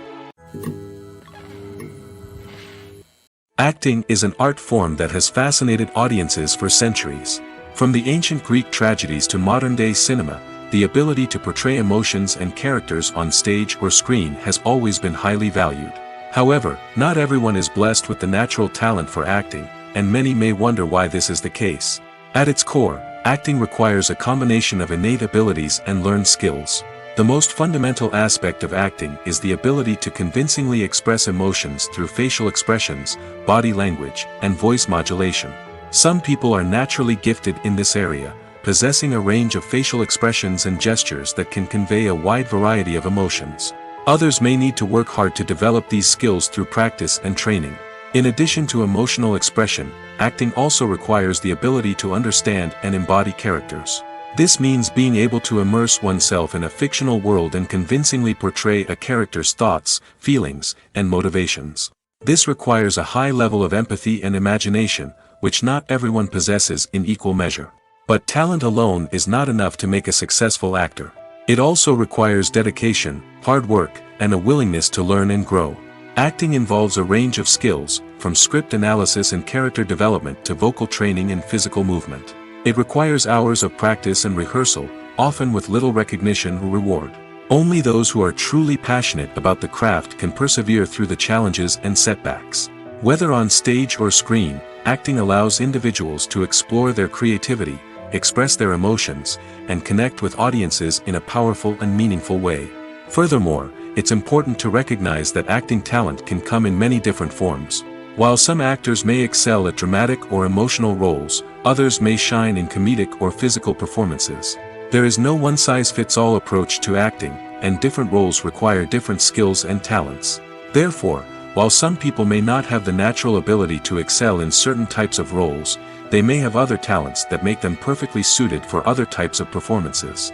Acting is an art form that has fascinated audiences for centuries. From the ancient Greek tragedies to modern-day cinema, the ability to portray emotions and characters on stage or screen has always been highly valued. However, not everyone is blessed with the natural talent for acting, and many may wonder why this is the case. At its core, acting requires a combination of innate abilities and learned skills. The most fundamental aspect of acting is the ability to convincingly express emotions through facial expressions, body language, and voice modulation. Some people are naturally gifted in this area, possessing a range of facial expressions and gestures that can convey a wide variety of emotions. Others may need to work hard to develop these skills through practice and training. In addition to emotional expression, acting also requires the ability to understand and embody characters. This means being able to immerse oneself in a fictional world and convincingly portray a character's thoughts, feelings, and motivations. This requires a high level of empathy and imagination, which not everyone possesses in equal measure. But talent alone is not enough to make a successful actor. It also requires dedication, hard work, and a willingness to learn and grow. Acting involves a range of skills, from script analysis and character development to vocal training and physical movement. It requires hours of practice and rehearsal, often with little recognition or reward. Only those who are truly passionate about the craft can persevere through the challenges and setbacks. Whether on stage or screen, acting allows individuals to explore their creativity, express their emotions, and connect with audiences in a powerful and meaningful way. Furthermore, it's important to recognize that acting talent can come in many different forms. While some actors may excel at dramatic or emotional roles, others may shine in comedic or physical performances. There is no one-size-fits-all approach to acting, and different roles require different skills and talents. Therefore, while some people may not have the natural ability to excel in certain types of roles, they may have other talents that make them perfectly suited for other types of performances.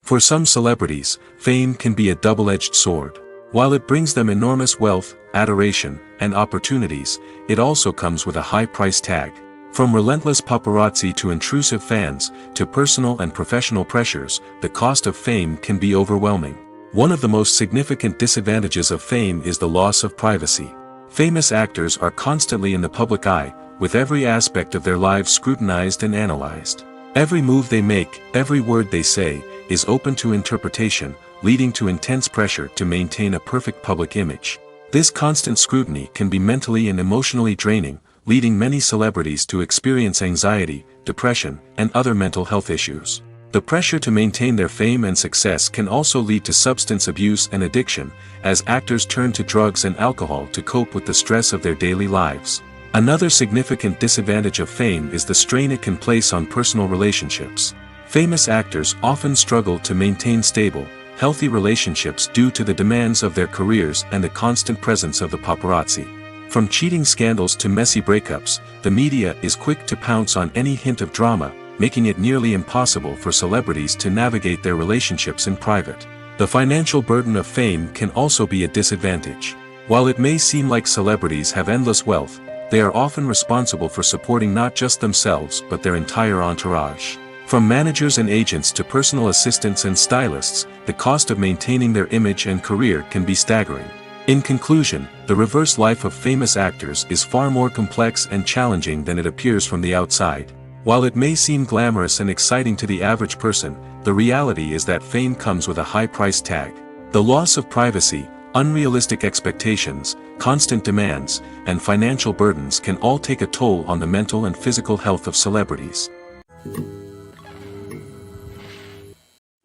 For some celebrities, fame can be a double-edged sword. While it brings them enormous wealth, adoration, and opportunities, it also comes with a high price tag. From relentless paparazzi to intrusive fans, to personal and professional pressures, the cost of fame can be overwhelming. One of the most significant disadvantages of fame is the loss of privacy. Famous actors are constantly in the public eye, with every aspect of their lives scrutinized and analyzed. Every move they make, every word they say, is open to interpretation, leading to intense pressure to maintain a perfect public image. This constant scrutiny can be mentally and emotionally draining, leading many celebrities to experience anxiety, depression, and other mental health issues. The pressure to maintain their fame and success can also lead to substance abuse and addiction, as actors turn to drugs and alcohol to cope with the stress of their daily lives. Another significant disadvantage of fame is the strain it can place on personal relationships. Famous actors often struggle to maintain stable, healthy relationships due to the demands of their careers and the constant presence of the paparazzi. From cheating scandals to messy breakups, the media is quick to pounce on any hint of drama, making it nearly impossible for celebrities to navigate their relationships in private. The financial burden of fame can also be a disadvantage. While it may seem like celebrities have endless wealth, they are often responsible for supporting not just themselves but their entire entourage. From managers and agents to personal assistants and stylists, the cost of maintaining their image and career can be staggering. In conclusion, the reverse life of famous actors is far more complex and challenging than it appears from the outside. While it may seem glamorous and exciting to the average person, the reality is that fame comes with a high price tag. The loss of privacy, unrealistic expectations, constant demands, and financial burdens can all take a toll on the mental and physical health of celebrities.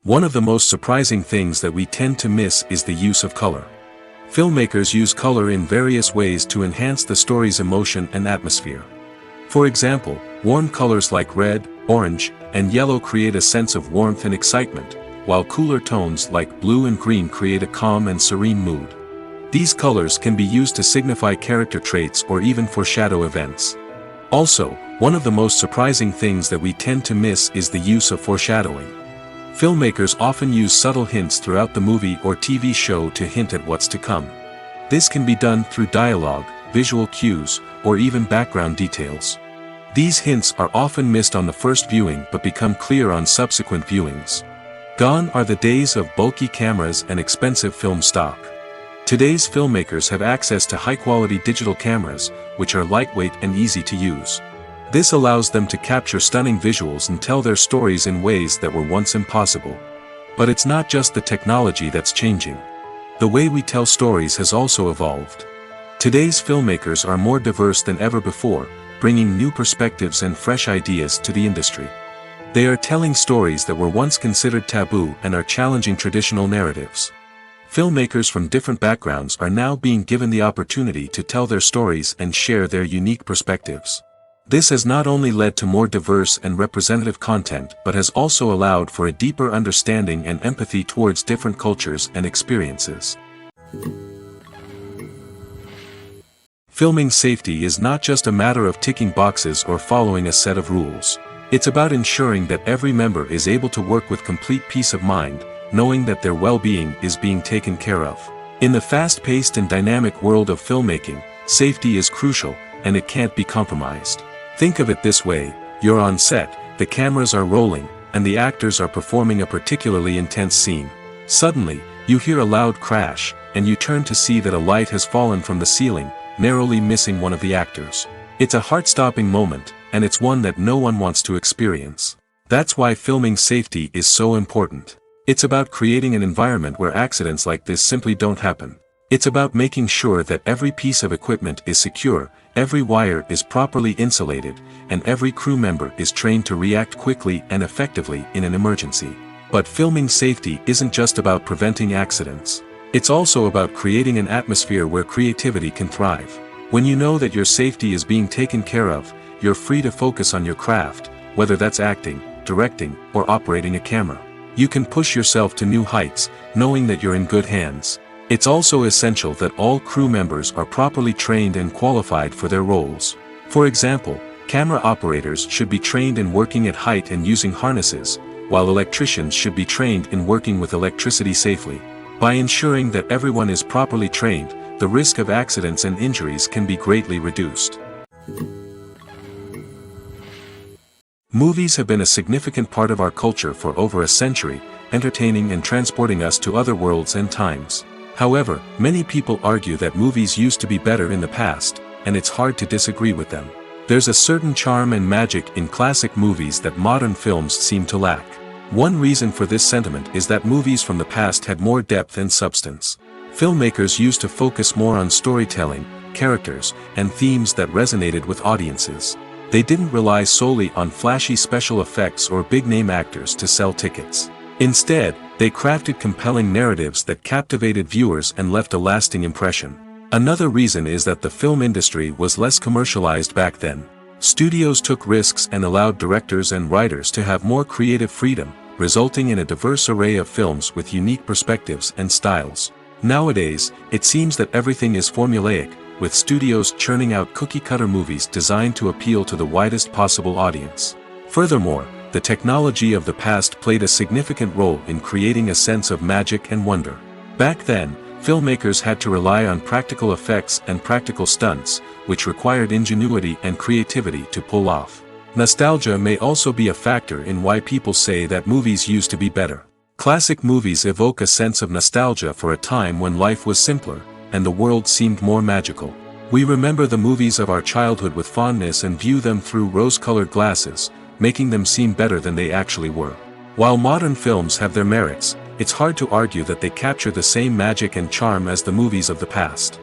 One of the most surprising things that we tend to miss is the use of color. Filmmakers use color in various ways to enhance the story's emotion and atmosphere. For example, warm colors like red, orange, and yellow create a sense of warmth and excitement, while cooler tones like blue and green create a calm and serene mood. These colors can be used to signify character traits or even foreshadow events. Also, one of the most surprising things that we tend to miss is the use of foreshadowing. Filmmakers often use subtle hints throughout the movie or TV show to hint at what's to come. This can be done through dialogue, visual cues, or even background details. These hints are often missed on the first viewing but become clear on subsequent viewings. Gone are the days of bulky cameras and expensive film stock. Today's filmmakers have access to high-quality digital cameras, which are lightweight and easy to use. This allows them to capture stunning visuals and tell their stories in ways that were once impossible. But it's not just the technology that's changing. The way we tell stories has also evolved. Today's filmmakers are more diverse than ever before, bringing new perspectives and fresh ideas to the industry. They are telling stories that were once considered taboo and are challenging traditional narratives. Filmmakers from different backgrounds are now being given the opportunity to tell their stories and share their unique perspectives. This has not only led to more diverse and representative content but has also allowed for a deeper understanding and empathy towards different cultures and experiences. Filming safety is not just a matter of ticking boxes or following a set of rules. It's about ensuring that every member is able to work with complete peace of mind, knowing that their well-being is being taken care of. In the fast-paced and dynamic world of filmmaking, safety is crucial, and it can't be compromised. Think of it this way: you're on set, the cameras are rolling, and the actors are performing a particularly intense scene. Suddenly, you hear a loud crash, and you turn to see that a light has fallen from the ceiling, narrowly missing one of the actors. It's a heart-stopping moment, and it's one that no one wants to experience. That's why filming safety is so important. It's about creating an environment where accidents like this simply don't happen. It's about making sure that every piece of equipment is secure, every wire is properly insulated, and every crew member is trained to react quickly and effectively in an emergency. But filming safety isn't just about preventing accidents. It's also about creating an atmosphere where creativity can thrive. When you know that your safety is being taken care of, you're free to focus on your craft, whether that's acting, directing, or operating a camera. You can push yourself to new heights, knowing that you're in good hands. It's also essential that all crew members are properly trained and qualified for their roles. For example, camera operators should be trained in working at height and using harnesses, while electricians should be trained in working with electricity safely. By ensuring that everyone is properly trained, the risk of accidents and injuries can be greatly reduced. Movies have been a significant part of our culture for over a century, entertaining and transporting us to other worlds and times. However, many people argue that movies used to be better in the past, and it's hard to disagree with them. There's a certain charm and magic in classic movies that modern films seem to lack. One reason for this sentiment is that movies from the past had more depth and substance. Filmmakers used to focus more on storytelling, characters, and themes that resonated with audiences. They didn't rely solely on flashy special effects or big-name actors to sell tickets. Instead, they crafted compelling narratives that captivated viewers and left a lasting impression. Another reason is that the film industry was less commercialized back then. Studios took risks and allowed directors and writers to have more creative freedom, resulting in a diverse array of films with unique perspectives and styles. Nowadays, it seems that everything is formulaic, with studios churning out cookie-cutter movies designed to appeal to the widest possible audience. Furthermore, the technology of the past played a significant role in creating a sense of magic and wonder. Back then, Filmmakers had to rely on practical effects and practical stunts, which required ingenuity and creativity to pull off. Nostalgia may also be a factor in why people say that movies used to be better. Classic movies evoke a sense of nostalgia for a time when life was simpler, and the world seemed more magical. We remember the movies of our childhood with fondness and view them through rose-colored glasses, making them seem better than they actually were. While modern films have their merits, it's hard to argue that they capture the same magic and charm as the movies of the past.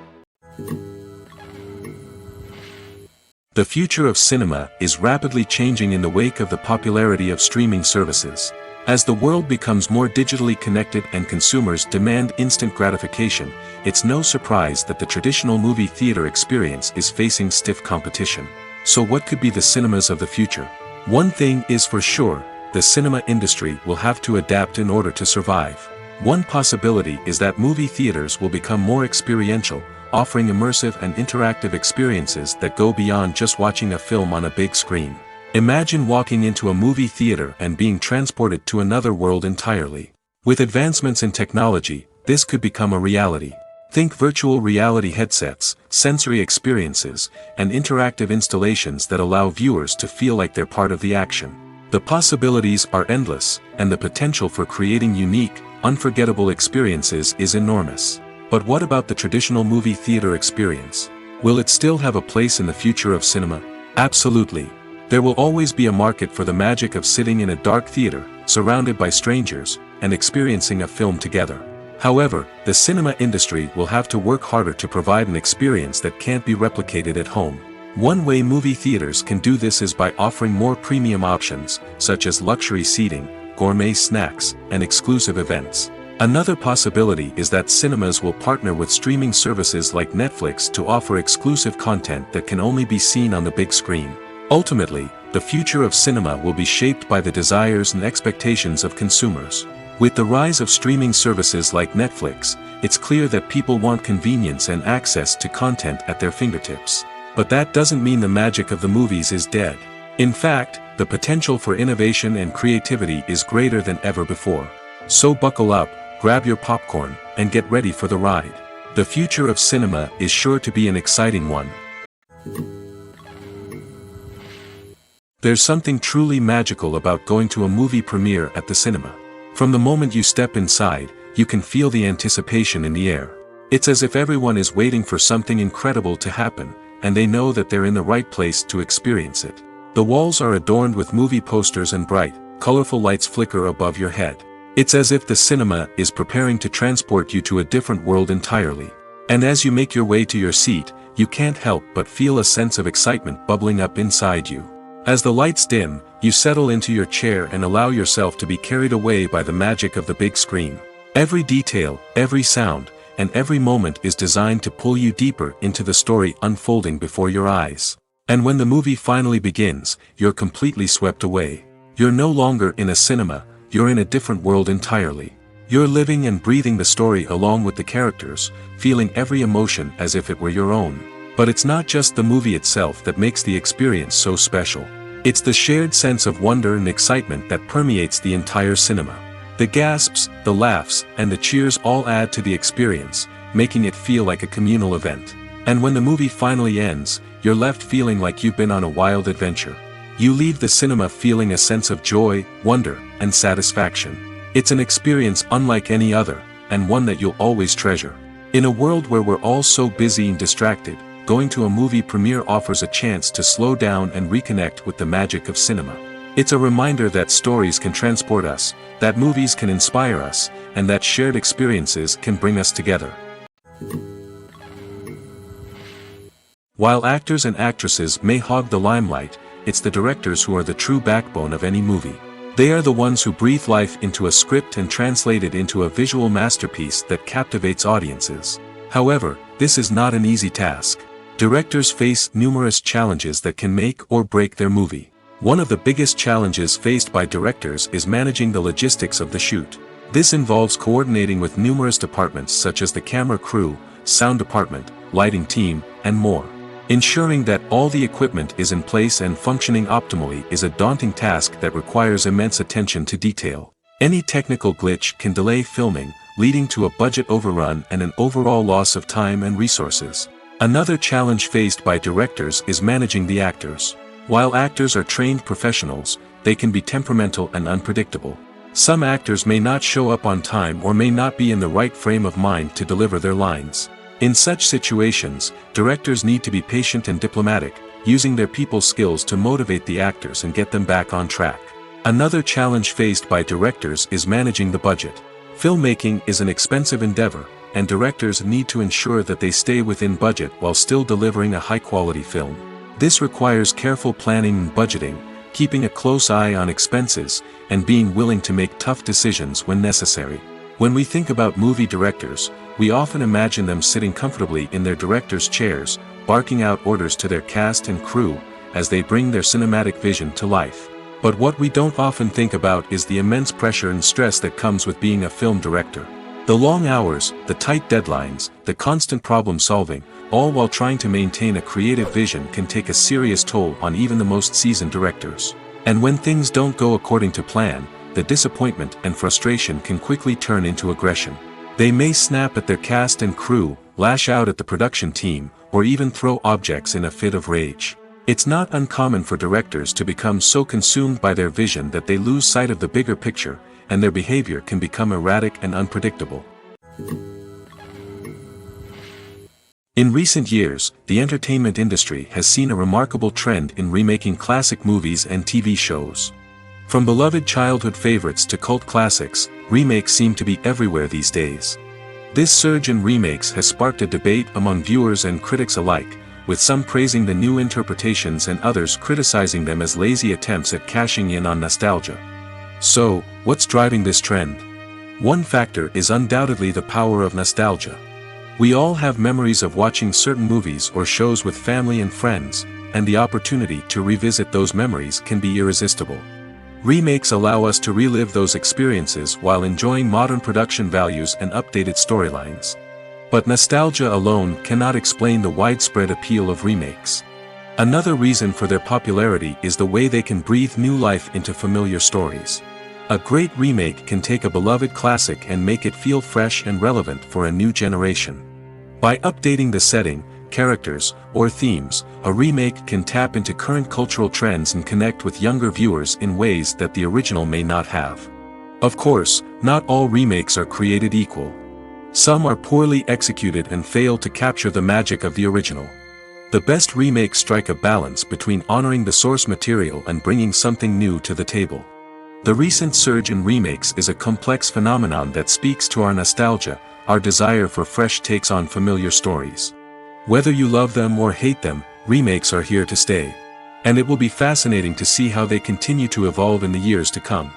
The future of cinema is rapidly changing in the wake of the popularity of streaming services. As the world becomes more digitally connected and consumers demand instant gratification, it's no surprise that the traditional movie theater experience is facing stiff competition. So what could be the cinemas of the future? One thing is for sure, the cinema industry will have to adapt in order to survive. One possibility is that movie theaters will become more experiential, offering immersive and interactive experiences that go beyond just watching a film on a big screen. Imagine walking into a movie theater and being transported to another world entirely. With advancements in technology, this could become a reality. Think virtual reality headsets, sensory experiences, and interactive installations that allow viewers to feel like they're part of the action. The possibilities are endless, and the potential for creating unique, unforgettable experiences is enormous. But what about the traditional movie theater experience? Will it still have a place in the future of cinema? Absolutely. There will always be a market for the magic of sitting in a dark theater, surrounded by strangers, and experiencing a film together. However, the cinema industry will have to work harder to provide an experience that can't be replicated at home. One way movie theaters can do this is by offering more premium options, such as luxury seating, gourmet snacks, and exclusive events. Another possibility is that cinemas will partner with streaming services like Netflix to offer exclusive content that can only be seen on the big screen. Ultimately, the future of cinema will be shaped by the desires and expectations of consumers. With the rise of streaming services like Netflix, it's clear that people want convenience and access to content at their fingertips. But that doesn't mean the magic of the movies is dead. In fact, the potential for innovation and creativity is greater than ever before. So buckle up, grab your popcorn, and get ready for the ride. The future of cinema is sure to be an exciting one. There's something truly magical about going to a movie premiere at the cinema. From the moment you step inside, you can feel the anticipation in the air. It's as if everyone is waiting for something incredible to happen, and they know that they're in the right place to experience it. The walls are adorned with movie posters and bright, colorful lights flicker above your head. It's as if the cinema is preparing to transport you to a different world entirely. And as you make your way to your seat, you can't help but feel a sense of excitement bubbling up inside you. As the lights dim, you settle into your chair and allow yourself to be carried away by the magic of the big screen. Every detail, every sound, and every moment is designed to pull you deeper into the story unfolding before your eyes. And when the movie finally begins, you're completely swept away. You're no longer in a cinema, you're in a different world entirely. You're living and breathing the story along with the characters, feeling every emotion as if it were your own. But it's not just the movie itself that makes the experience so special. It's the shared sense of wonder and excitement that permeates the entire cinema. The gasps, the laughs, and the cheers all add to the experience, making it feel like a communal event. And when the movie finally ends, you're left feeling like you've been on a wild adventure. You leave the cinema feeling a sense of joy, wonder, and satisfaction. It's an experience unlike any other, and one that you'll always treasure. In a world where we're all so busy and distracted, going to a movie premiere offers a chance to slow down and reconnect with the magic of cinema. It's a reminder that stories can transport us, that movies can inspire us, and that shared experiences can bring us together. While actors and actresses may hog the limelight, it's the directors who are the true backbone of any movie. They are the ones who breathe life into a script and translate it into a visual masterpiece that captivates audiences. However, this is not an easy task. Directors face numerous challenges that can make or break their movie. One of the biggest challenges faced by directors is managing the logistics of the shoot. This involves coordinating with numerous departments such as the camera crew, sound department, lighting team, and more. Ensuring that all the equipment is in place and functioning optimally is a daunting task that requires immense attention to detail. Any technical glitch can delay filming, leading to a budget overrun and an overall loss of time and resources. Another challenge faced by directors is managing the actors. While actors are trained professionals, they can be temperamental and unpredictable. Some actors may not show up on time or may not be in the right frame of mind to deliver their lines. In such situations, directors need to be patient and diplomatic, using their people skills to motivate the actors and get them back on track. Another challenge faced by directors is managing the budget. Filmmaking is an expensive endeavor, and directors need to ensure that they stay within budget while still delivering a high-quality film. This requires careful planning and budgeting, keeping a close eye on expenses, and being willing to make tough decisions when necessary. When we think about movie directors, we often imagine them sitting comfortably in their director's chairs, barking out orders to their cast and crew, as they bring their cinematic vision to life. But what we don't often think about is the immense pressure and stress that comes with being a film director. The long hours, the tight deadlines, the constant problem solving, all while trying to maintain a creative vision can take a serious toll on even the most seasoned directors. And when things don't go according to plan, the disappointment and frustration can quickly turn into aggression. They may snap at their cast and crew, lash out at the production team, or even throw objects in a fit of rage. It's not uncommon for directors to become so consumed by their vision that they lose sight of the bigger picture, and their behavior can become erratic and unpredictable. In recent years, the entertainment industry has seen a remarkable trend in remaking classic movies and TV shows. From beloved childhood favorites to cult classics, remakes seem to be everywhere these days. This surge in remakes has sparked a debate among viewers and critics alike, with some praising the new interpretations and others criticizing them as lazy attempts at cashing in on nostalgia. So, what's driving this trend? One factor is undoubtedly the power of nostalgia. We all have memories of watching certain movies or shows with family and friends, and the opportunity to revisit those memories can be irresistible. Remakes allow us to relive those experiences while enjoying modern production values and updated storylines. But nostalgia alone cannot explain the widespread appeal of remakes. Another reason for their popularity is the way they can breathe new life into familiar stories. A great remake can take a beloved classic and make it feel fresh and relevant for a new generation. By updating the setting, characters, or themes, a remake can tap into current cultural trends and connect with younger viewers in ways that the original may not have. Of course, not all remakes are created equal. Some are poorly executed and fail to capture the magic of the original. The best remakes strike a balance between honoring the source material and bringing something new to the table. The recent surge in remakes is a complex phenomenon that speaks to our nostalgia, our desire for fresh takes on familiar stories. Whether you love them or hate them, remakes are here to stay. And it will be fascinating to see how they continue to evolve in the years to come.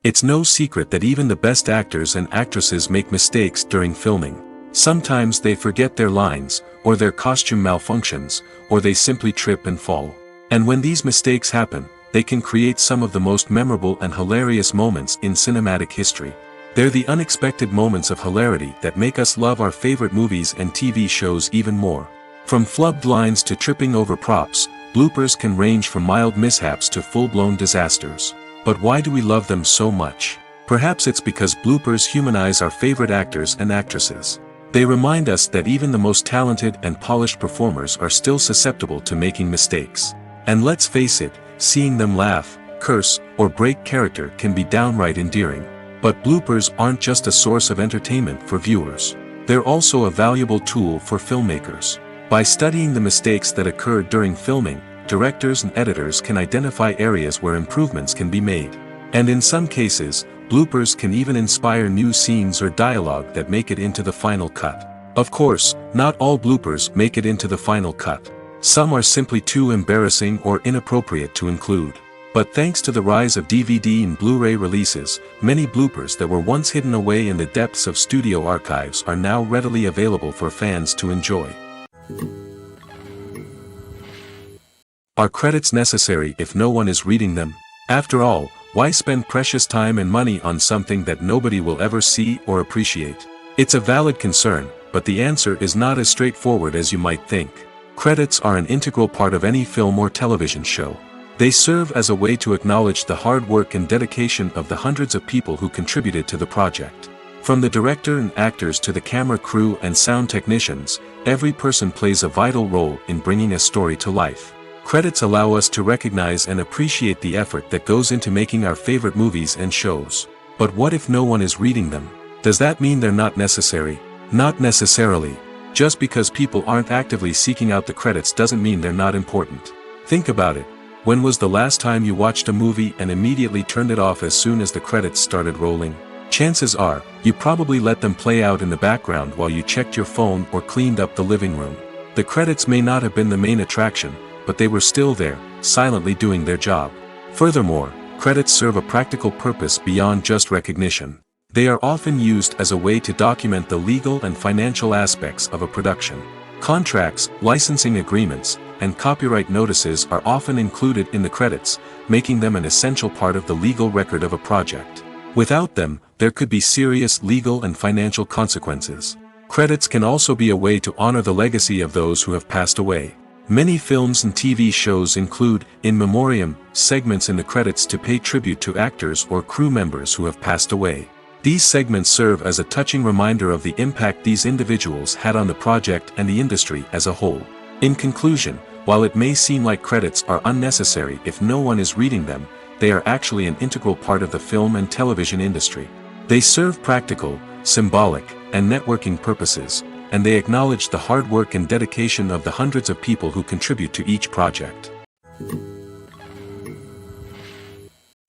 It's no secret that even the best actors and actresses make mistakes during filming. Sometimes they forget their lines, or their costume malfunctions, or they simply trip and fall. And when these mistakes happen, they can create some of the most memorable and hilarious moments in cinematic history. They're the unexpected moments of hilarity that make us love our favorite movies and TV shows even more. From flubbed lines to tripping over props, bloopers can range from mild mishaps to full-blown disasters. But why do we love them so much? Perhaps it's because bloopers humanize our favorite actors and actresses. They remind us that even the most talented and polished performers are still susceptible to making mistakes. And let's face it, seeing them laugh, curse, or break character can be downright endearing. But bloopers aren't just a source of entertainment for viewers. They're also a valuable tool for filmmakers. By studying the mistakes that occurred during filming, directors and editors can identify areas where improvements can be made. And in some cases, bloopers can even inspire new scenes or dialogue that make it into the final cut. Of course, not all bloopers make it into the final cut. Some are simply too embarrassing or inappropriate to include. But thanks to the rise of DVD and Blu-ray releases, many bloopers that were once hidden away in the depths of studio archives are now readily available for fans to enjoy. Are credits necessary if no one is reading them? After all, why spend precious time and money on something that nobody will ever see or appreciate? It's a valid concern, but the answer is not as straightforward as you might think. Credits are an integral part of any film or television show. They serve as a way to acknowledge the hard work and dedication of the hundreds of people who contributed to the project. From the director and actors to the camera crew and sound technicians, every person plays a vital role in bringing a story to life. Credits allow us to recognize and appreciate the effort that goes into making our favorite movies and shows. But what if no one is reading them? Does that mean they're not necessary? Not necessarily. Just because people aren't actively seeking out the credits doesn't mean they're not important. Think about it. When was the last time you watched a movie and immediately turned it off as soon as the credits started rolling? Chances are, you probably let them play out in the background while you checked your phone or cleaned up the living room. The credits may not have been the main attraction, but they were still there, silently doing their job. Furthermore, credits serve a practical purpose beyond just recognition. They are often used as a way to document the legal and financial aspects of a production. Contracts, licensing agreements, and copyright notices are often included in the credits, making them an essential part of the legal record of a project. Without them, there could be serious legal and financial consequences. Credits can also be a way to honor the legacy of those who have passed away. Many films and TV shows include, in memoriam, segments in the credits to pay tribute to actors or crew members who have passed away. These segments serve as a touching reminder of the impact these individuals had on the project and the industry as a whole. In conclusion, while it may seem like credits are unnecessary if no one is reading them, they are actually an integral part of the film and television industry. They serve practical, symbolic, and networking purposes, and they acknowledge the hard work and dedication of the hundreds of people who contribute to each project.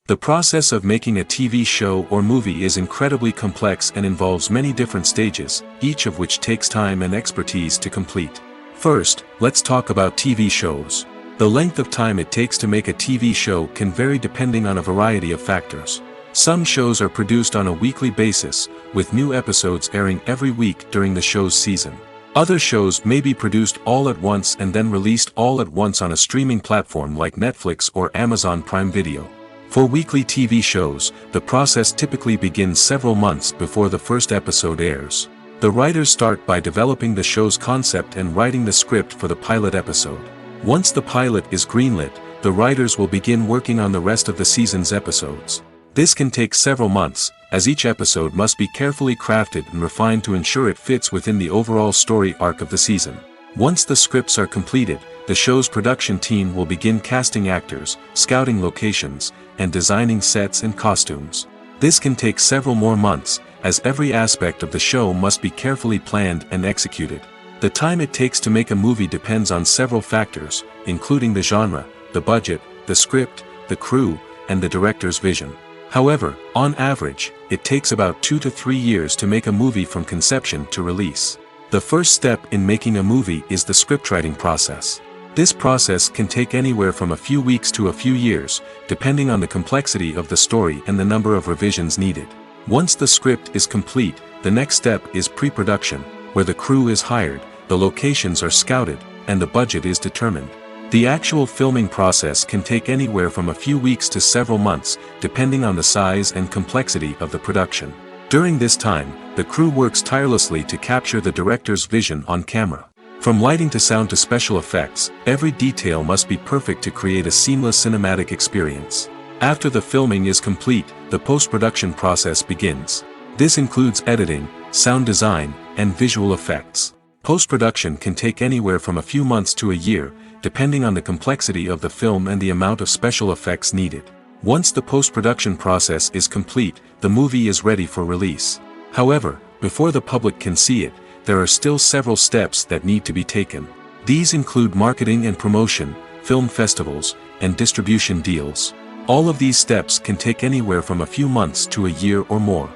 The process of making a TV show or movie is incredibly complex and involves many different stages, each of which takes time and expertise to complete. First, let's talk about TV shows. The length of time it takes to make a TV show can vary depending on a variety of factors. Some shows are produced on a weekly basis, with new episodes airing every week during the show's season. Other shows may be produced all at once and then released all at once on a streaming platform like Netflix or Amazon Prime Video. For weekly TV shows, the process typically begins several months before the first episode airs. The writers start by developing the show's concept and writing the script for the pilot episode. Once the pilot is greenlit, the writers will begin working on the rest of the season's episodes. This can take several months, as each episode must be carefully crafted and refined to ensure it fits within the overall story arc of the season. Once the scripts are completed, the show's production team will begin casting actors, scouting locations, and designing sets and costumes. This can take several more months, as every aspect of the show must be carefully planned and executed. The time it takes to make a movie depends on several factors, including the genre, the budget, the script, the crew, and the director's vision. However, on average, it takes about 2 to 3 years to make a movie from conception to release. The first step in making a movie is the scriptwriting process. This process can take anywhere from a few weeks to a few years, depending on the complexity of the story and the number of revisions needed. Once the script is complete, the next step is pre-production, where the crew is hired, the locations are scouted, and the budget is determined. The actual filming process can take anywhere from a few weeks to several months, depending on the size and complexity of the production. During this time, the crew works tirelessly to capture the director's vision on camera. From lighting to sound to special effects, every detail must be perfect to create a seamless cinematic experience. After the filming is complete, the post-production process begins. This includes editing, sound design, and visual effects. Post-production can take anywhere from a few months to a year, depending on the complexity of the film and the amount of special effects needed. Once the post-production process is complete, the movie is ready for release. However, before the public can see it, there are still several steps that need to be taken. These include marketing and promotion, film festivals, and distribution deals. All of these steps can take anywhere from a few months to a year or more.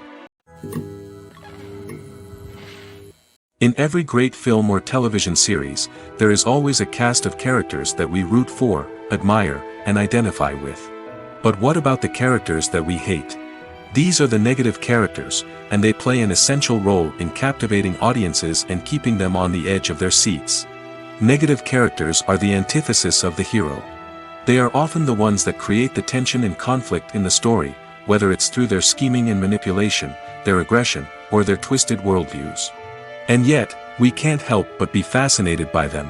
In every great film or television series, there is always a cast of characters that we root for, admire, and identify with. But what about the characters that we hate? These are the negative characters, and they play an essential role in captivating audiences and keeping them on the edge of their seats. Negative characters are the antithesis of the hero. They are often the ones that create the tension and conflict in the story, whether it's through their scheming and manipulation, their aggression, or their twisted worldviews. And yet, we can't help but be fascinated by them.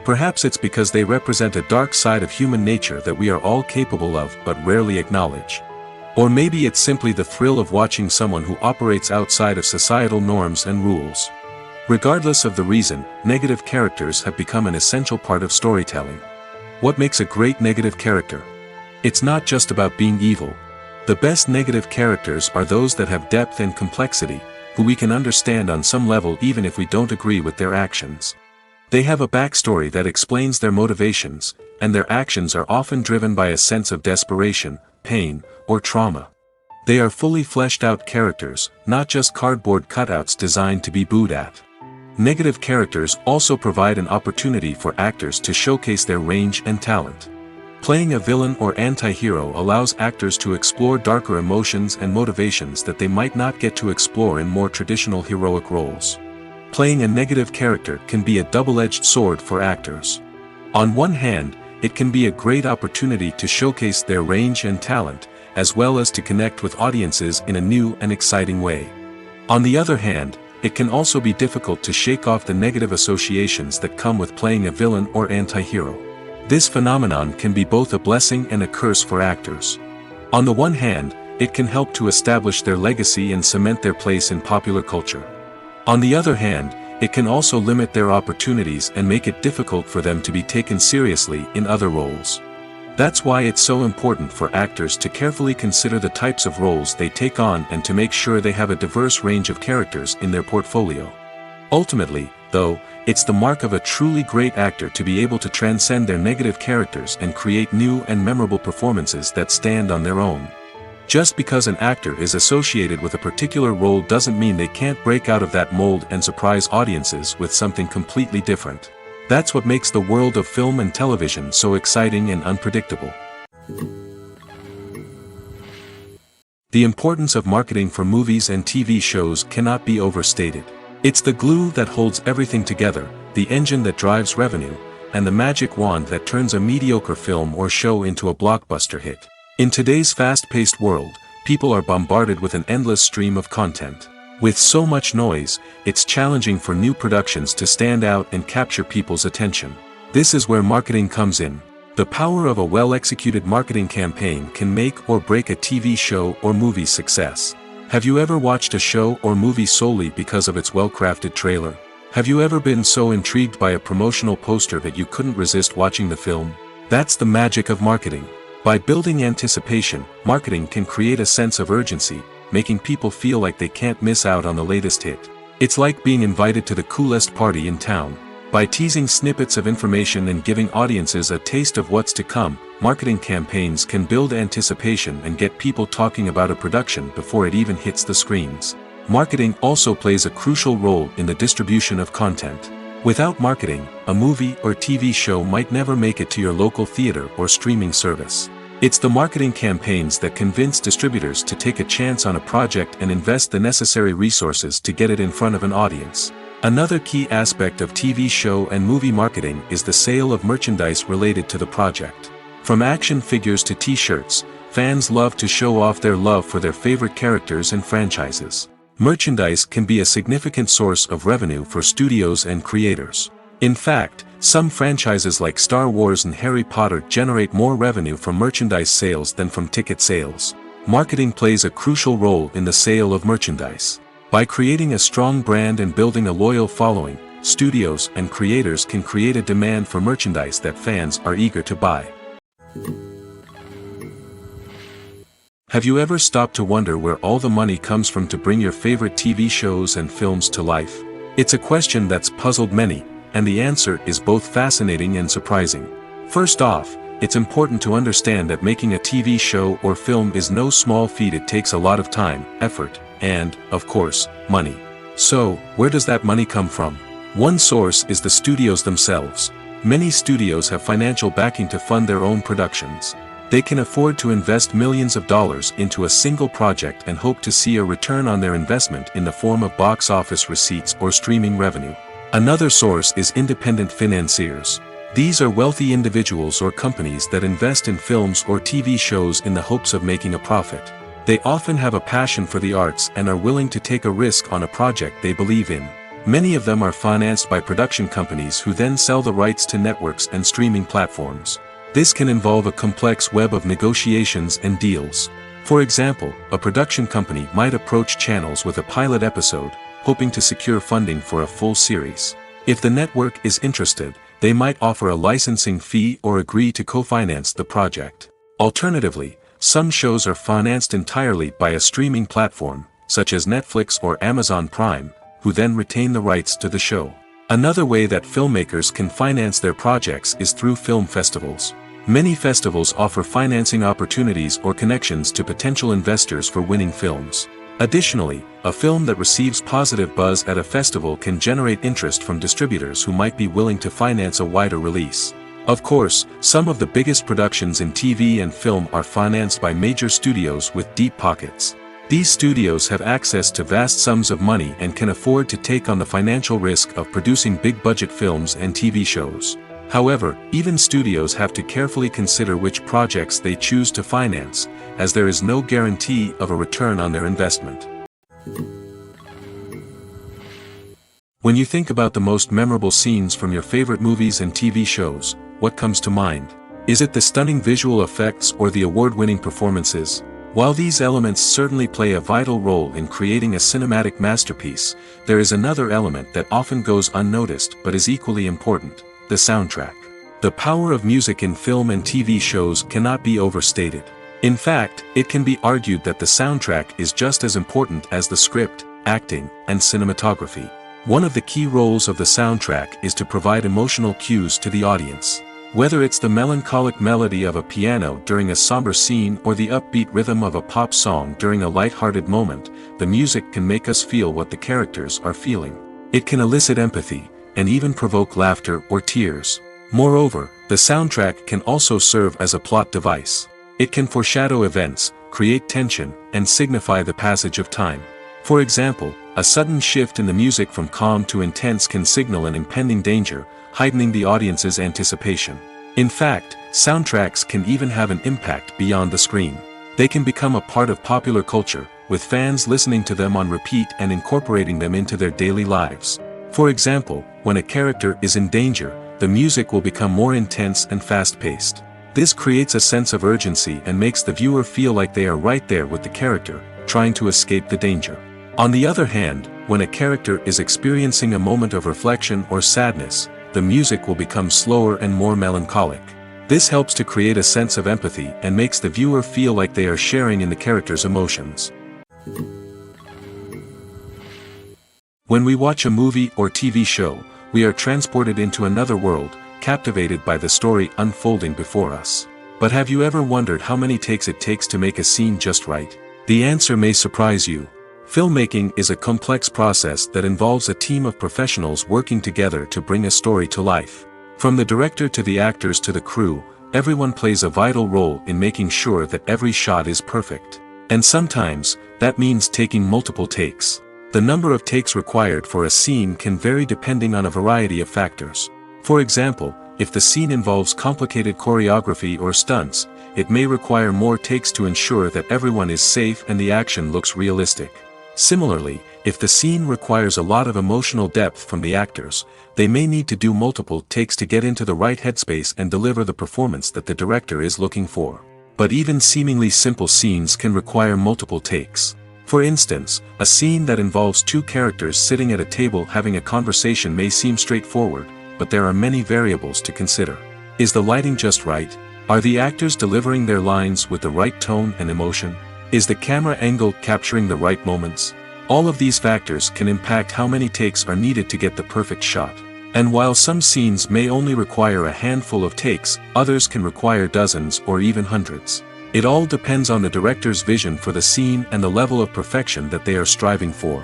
Perhaps it's because they represent a dark side of human nature that we are all capable of but rarely acknowledge. Or maybe it's simply the thrill of watching someone who operates outside of societal norms and rules. Regardless of the reason, negative characters have become an essential part of storytelling. What makes a great negative character? It's not just about being evil. The best negative characters are those that have depth and complexity, who we can understand on some level even if we don't agree with their actions. They have a backstory that explains their motivations, and their actions are often driven by a sense of desperation, pain, or trauma. They are fully fleshed out characters, not just cardboard cutouts designed to be booed at. Negative characters also provide an opportunity for actors to showcase their range and talent. Playing a villain or anti-hero allows actors to explore darker emotions and motivations that they might not get to explore in more traditional heroic roles. Playing a negative character can be a double-edged sword for actors. On one hand, it can be a great opportunity to showcase their range and talent, as well as to connect with audiences in a new and exciting way. On the other hand, it can also be difficult to shake off the negative associations that come with playing a villain or anti-hero. This phenomenon can be both a blessing and a curse for actors. On the one hand, it can help to establish their legacy and cement their place in popular culture. On the other hand, it can also limit their opportunities and make it difficult for them to be taken seriously in other roles. That's why it's so important for actors to carefully consider the types of roles they take on and to make sure they have a diverse range of characters in their portfolio. Ultimately, though, it's the mark of a truly great actor to be able to transcend their negative characters and create new and memorable performances that stand on their own. Just because an actor is associated with a particular role doesn't mean they can't break out of that mold and surprise audiences with something completely different. That's what makes the world of film and television so exciting and unpredictable. The importance of marketing for movies and TV shows cannot be overstated. It's the glue that holds everything together, the engine that drives revenue, and the magic wand that turns a mediocre film or show into a blockbuster hit. In today's fast-paced world, people are bombarded with an endless stream of content. With so much noise, it's challenging for new productions to stand out and capture people's attention. This is where marketing comes in. The power of a well-executed marketing campaign can make or break a TV show or movie's success. Have you ever watched a show or movie solely because of its well-crafted trailer? Have you ever been so intrigued by a promotional poster that you couldn't resist watching the film? That's the magic of marketing. By building anticipation, marketing can create a sense of urgency, making people feel like they can't miss out on the latest hit. It's like being invited to the coolest party in town. By teasing snippets of information and giving audiences a taste of what's to come, marketing campaigns can build anticipation and get people talking about a production before it even hits the screens. Marketing also plays a crucial role in the distribution of content. Without marketing, a movie or TV show might never make it to your local theater or streaming service. It's the marketing campaigns that convince distributors to take a chance on a project and invest the necessary resources to get it in front of an audience. Another key aspect of TV show and movie marketing is the sale of merchandise related to the project. From action figures to t-shirts, fans love to show off their love for their favorite characters and franchises. Merchandise can be a significant source of revenue for studios and creators. In fact, some franchises like Star Wars and Harry Potter generate more revenue from merchandise sales than from ticket sales. Marketing plays a crucial role in the sale of merchandise. By creating a strong brand and building a loyal following, studios and creators can create a demand for merchandise that fans are eager to buy. Have you ever stopped to wonder where all the money comes from to bring your favorite TV shows and films to life? It's a question that's puzzled many, and the answer is both fascinating and surprising. First off, it's important to understand that making a TV show or film is no small feat. It takes a lot of time, effort, and, of course, money. So, where does that money come from? One source is the studios themselves. Many studios have financial backing to fund their own productions. They can afford to invest millions of dollars into a single project and hope to see a return on their investment in the form of box office receipts or streaming revenue. Another source is independent financiers. These are wealthy individuals or companies that invest in films or TV shows in the hopes of making a profit. They often have a passion for the arts and are willing to take a risk on a project they believe in. Many of them are financed by production companies who then sell the rights to networks and streaming platforms. This can involve a complex web of negotiations and deals. For example, a production company might approach channels with a pilot episode, hoping to secure funding for a full series. If the network is interested, they might offer a licensing fee or agree to co-finance the project. Alternatively, some shows are financed entirely by a streaming platform, such as Netflix or Amazon Prime, who then retain the rights to the show. Another way that filmmakers can finance their projects is through film festivals. Many festivals offer financing opportunities or connections to potential investors for winning films. Additionally, a film that receives positive buzz at a festival can generate interest from distributors who might be willing to finance a wider release. Of course, some of the biggest productions in TV and film are financed by major studios with deep pockets. These studios have access to vast sums of money and can afford to take on the financial risk of producing big-budget films and TV shows. However, even studios have to carefully consider which projects they choose to finance, as there is no guarantee of a return on their investment. When you think about the most memorable scenes from your favorite movies and TV shows, what comes to mind? Is it the stunning visual effects or the award-winning performances? While these elements certainly play a vital role in creating a cinematic masterpiece, there is another element that often goes unnoticed but is equally important: the soundtrack. The power of music in film and TV shows cannot be overstated. In fact, it can be argued that the soundtrack is just as important as the script, acting, and cinematography. One of the key roles of the soundtrack is to provide emotional cues to the audience. Whether it's the melancholic melody of a piano during a somber scene or the upbeat rhythm of a pop song during a light-hearted moment, the music can make us feel what the characters are feeling. It can elicit empathy, and even provoke laughter or tears. Moreover, the soundtrack can also serve as a plot device. It can foreshadow events, create tension, and signify the passage of time. For example, a sudden shift in the music from calm to intense can signal an impending danger, heightening the audience's anticipation. In fact, soundtracks can even have an impact beyond the screen. They can become a part of popular culture, with fans listening to them on repeat and incorporating them into their daily lives. For example, when a character is in danger, the music will become more intense and fast-paced. This creates a sense of urgency and makes the viewer feel like they are right there with the character, trying to escape the danger. On the other hand, when a character is experiencing a moment of reflection or sadness, the music will become slower and more melancholic. This helps to create a sense of empathy and makes the viewer feel like they are sharing in the character's emotions. When we watch a movie or TV show, we are transported into another world, captivated by the story unfolding before us. But have you ever wondered how many takes it takes to make a scene just right? The answer may surprise you. Filmmaking is a complex process that involves a team of professionals working together to bring a story to life. From the director to the actors to the crew, everyone plays a vital role in making sure that every shot is perfect. And sometimes, that means taking multiple takes. The number of takes required for a scene can vary depending on a variety of factors. For example, if the scene involves complicated choreography or stunts, it may require more takes to ensure that everyone is safe and the action looks realistic. Similarly, if the scene requires a lot of emotional depth from the actors, they may need to do multiple takes to get into the right headspace and deliver the performance that the director is looking for. But even seemingly simple scenes can require multiple takes. For instance, a scene that involves two characters sitting at a table having a conversation may seem straightforward, but there are many variables to consider. Is the lighting just right? Are the actors delivering their lines with the right tone and emotion? Is the camera angle capturing the right moments? All of these factors can impact how many takes are needed to get the perfect shot. And while some scenes may only require a handful of takes, others can require dozens or even hundreds. It all depends on the director's vision for the scene and the level of perfection that they are striving for.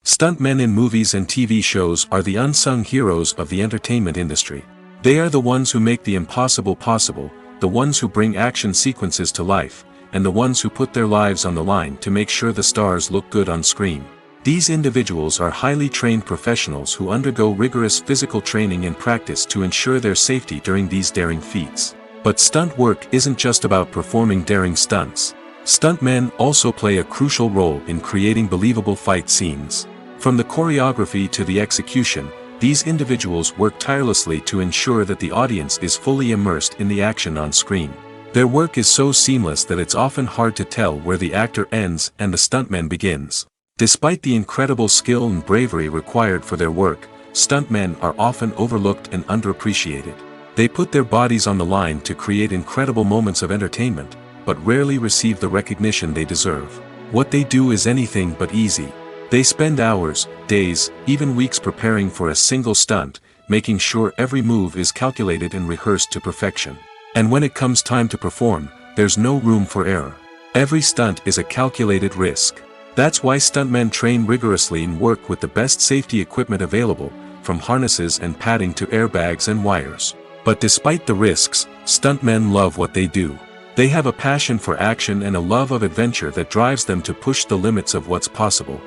Stuntmen in movies and TV shows are the unsung heroes of the entertainment industry. They are the ones who make the impossible possible, the ones who bring action sequences to life, and the ones who put their lives on the line to make sure the stars look good on screen. These individuals are highly trained professionals who undergo rigorous physical training and practice to ensure their safety during these daring feats. But stunt work isn't just about performing daring stunts. Stuntmen also play a crucial role in creating believable fight scenes. From the choreography to the execution, these individuals work tirelessly to ensure that the audience is fully immersed in the action on screen. Their work is so seamless that it's often hard to tell where the actor ends and the stuntman begins. Despite the incredible skill and bravery required for their work, stuntmen are often overlooked and underappreciated. They put their bodies on the line to create incredible moments of entertainment, but rarely receive the recognition they deserve. What they do is anything but easy. They spend hours, days, even weeks preparing for a single stunt, making sure every move is calculated and rehearsed to perfection. And when it comes time to perform, there's no room for error. Every stunt is a calculated risk. That's why stuntmen train rigorously and work with the best safety equipment available, from harnesses and padding to airbags and wires. But despite the risks, stuntmen love what they do. They have a passion for action and a love of adventure that drives them to push the limits of what's possible.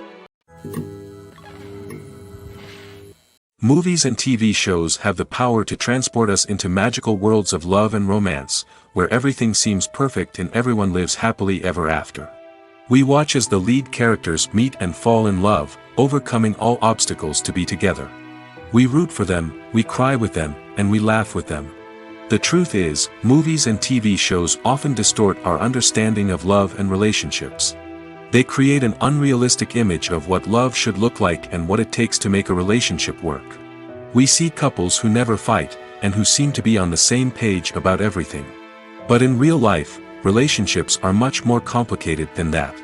Movies and TV shows have the power to transport us into magical worlds of love and romance, where everything seems perfect and everyone lives happily ever after. We watch as the lead characters meet and fall in love, overcoming all obstacles to be together. We root for them, we cry with them, and we laugh with them. The truth is, movies and TV shows often distort our understanding of love and relationships. They create an unrealistic image of what love should look like and what it takes to make a relationship work. We see couples who never fight, and who seem to be on the same page about everything. But in real life, relationships are much more complicated than that.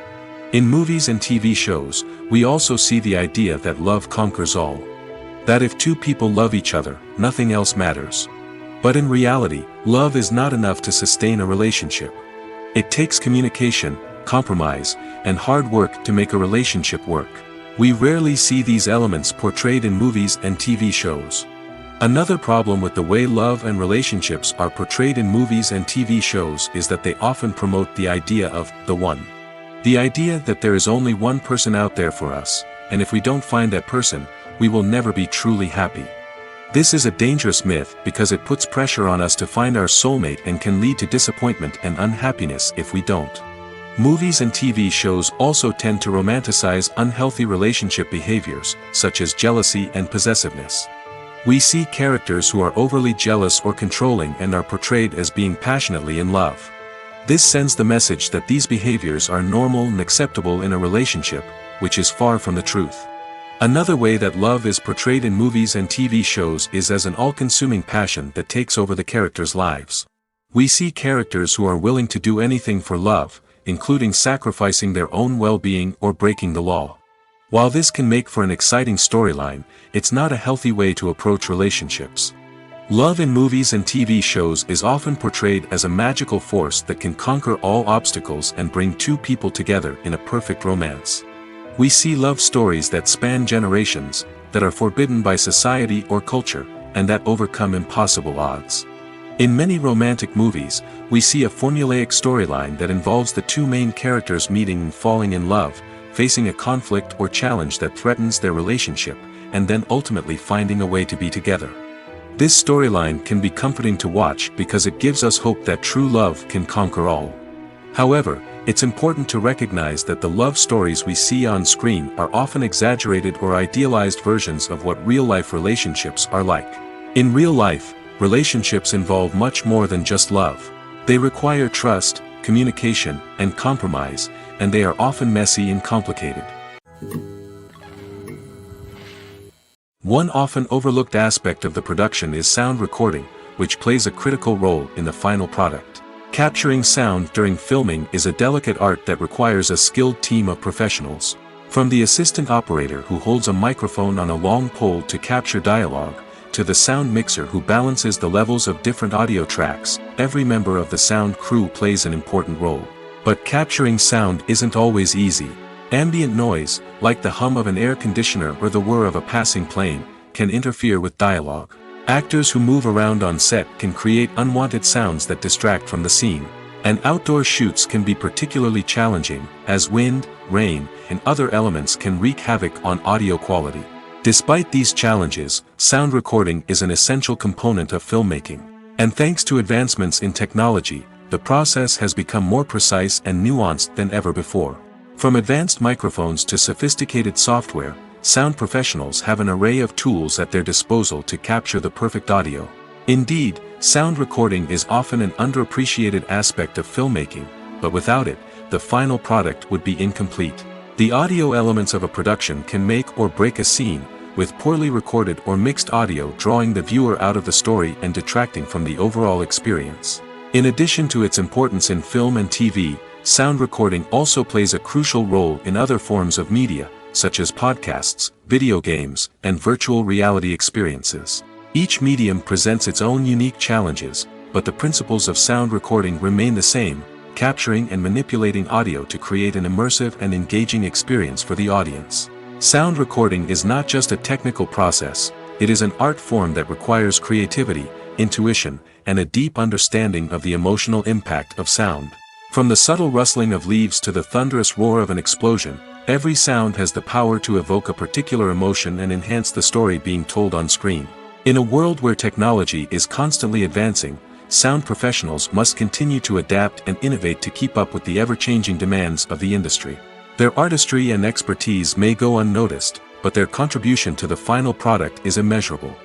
In movies and TV shows, we also see the idea that love conquers all. That if two people love each other, nothing else matters. But in reality, love is not enough to sustain a relationship. It takes communication, compromise, and hard work to make a relationship work. We rarely see these elements portrayed in movies and TV shows. Another problem with the way love and relationships are portrayed in movies and TV shows is that they often promote the idea of the one. The idea that there is only one person out there for us, and if we don't find that person, we will never be truly happy. This is a dangerous myth because it puts pressure on us to find our soulmate and can lead to disappointment and unhappiness if we don't. Movies and TV shows also tend to romanticize unhealthy relationship behaviors, such as jealousy and possessiveness. We see characters who are overly jealous or controlling and are portrayed as being passionately in love. This sends the message that these behaviors are normal and acceptable in a relationship, which is far from the truth. Another way that love is portrayed in movies and TV shows is as an all-consuming passion that takes over the characters' lives. We see characters who are willing to do anything for love, including sacrificing their own well-being or breaking the law. While this can make for an exciting storyline, it's not a healthy way to approach relationships. Love in movies and TV shows is often portrayed as a magical force that can conquer all obstacles and bring two people together in a perfect romance. We see love stories that span generations, that are forbidden by society or culture, and that overcome impossible odds. In many romantic movies, we see a formulaic storyline that involves the two main characters meeting and falling in love, facing a conflict or challenge that threatens their relationship, and then ultimately finding a way to be together. This storyline can be comforting to watch because it gives us hope that true love can conquer all. However, it's important to recognize that the love stories we see on screen are often exaggerated or idealized versions of what real-life relationships are like. In real life, relationships involve much more than just love. They require trust, communication, and compromise, and they are often messy and complicated. One often overlooked aspect of the production is sound recording, which plays a critical role in the final product. Capturing sound during filming is a delicate art that requires a skilled team of professionals. From the assistant operator who holds a microphone on a long pole to capture dialogue, to the sound mixer who balances the levels of different audio tracks, every member of the sound crew plays an important role. But capturing sound isn't always easy. Ambient noise, like the hum of an air conditioner or the whir of a passing plane, can interfere with dialogue. Actors who move around on set can create unwanted sounds that distract from the scene. And outdoor shoots can be particularly challenging, as wind, rain, and other elements can wreak havoc on audio quality. Despite these challenges, sound recording is an essential component of filmmaking. And thanks to advancements in technology, the process has become more precise and nuanced than ever before. From advanced microphones to sophisticated software, sound professionals have an array of tools at their disposal to capture the perfect audio. Indeed, sound recording is often an underappreciated aspect of filmmaking, but without it, the final product would be incomplete. The audio elements of a production can make or break a scene, with poorly recorded or mixed audio drawing the viewer out of the story and detracting from the overall experience. In addition to its importance in film and TV, sound recording also plays a crucial role in other forms of media, such as podcasts, video games, and virtual reality experiences. Each medium presents its own unique challenges, but the principles of sound recording remain the same, capturing and manipulating audio to create an immersive and engaging experience for the audience. Sound recording is not just a technical process, it is an art form that requires creativity, intuition, and a deep understanding of the emotional impact of sound. From the subtle rustling of leaves to the thunderous roar of an explosion, every sound has the power to evoke a particular emotion and enhance the story being told on screen. In a world where technology is constantly advancing, sound professionals must continue to adapt and innovate to keep up with the ever-changing demands of the industry. Their artistry and expertise may go unnoticed, but their contribution to the final product is immeasurable.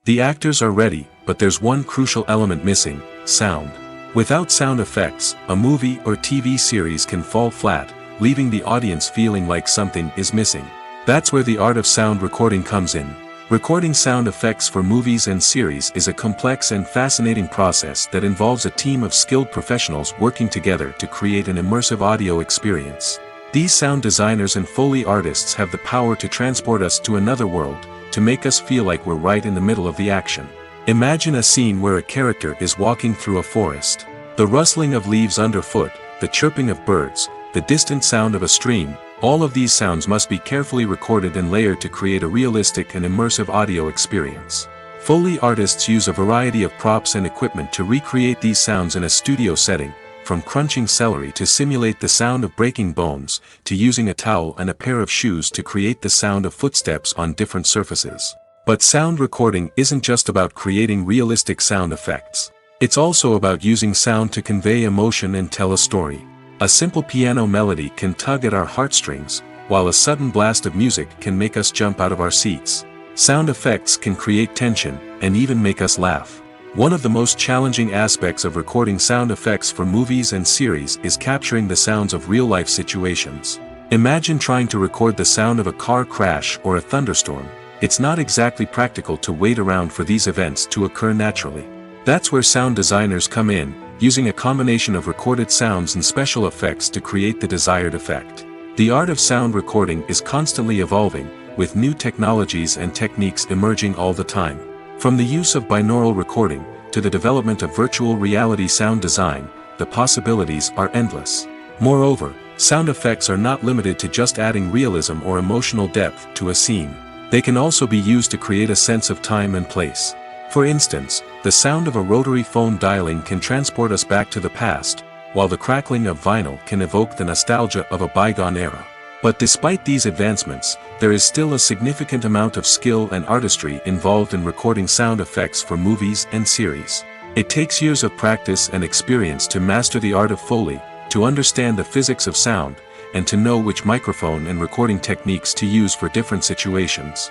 The actors are ready, but there's one crucial element missing: sound. Without sound effects, a movie or TV series can fall flat, leaving the audience feeling like something is missing. That's where the art of sound recording comes in. Recording sound effects for movies and series is a complex and fascinating process that involves a team of skilled professionals working together to create an immersive audio experience. These sound designers and Foley artists have the power to transport us to another world, to make us feel like we're right in the middle of the action. Imagine a scene where a character is walking through a forest. The rustling of leaves underfoot, the chirping of birds, the distant sound of a stream, all of these sounds must be carefully recorded and layered to create a realistic and immersive audio experience. Foley artists use a variety of props and equipment to recreate these sounds in a studio setting, from crunching celery to simulate the sound of breaking bones, to using a towel and a pair of shoes to create the sound of footsteps on different surfaces. But sound recording isn't just about creating realistic sound effects. It's also about using sound to convey emotion and tell a story. A simple piano melody can tug at our heartstrings, while a sudden blast of music can make us jump out of our seats. Sound effects can create tension, and even make us laugh. One of the most challenging aspects of recording sound effects for movies and series is capturing the sounds of real-life situations. Imagine trying to record the sound of a car crash or a thunderstorm. It's not exactly practical to wait around for these events to occur naturally. That's where sound designers come in, using a combination of recorded sounds and special effects to create the desired effect. The art of sound recording is constantly evolving, with new technologies and techniques emerging all the time. From the use of binaural recording, to the development of virtual reality sound design, the possibilities are endless. Moreover, sound effects are not limited to just adding realism or emotional depth to a scene. They can also be used to create a sense of time and place. For instance, the sound of a rotary phone dialing can transport us back to the past, while the crackling of vinyl can evoke the nostalgia of a bygone era. But despite these advancements, there is still a significant amount of skill and artistry involved in recording sound effects for movies and series. It takes years of practice and experience to master the art of Foley, to understand the physics of sound, and to know which microphone and recording techniques to use for different situations.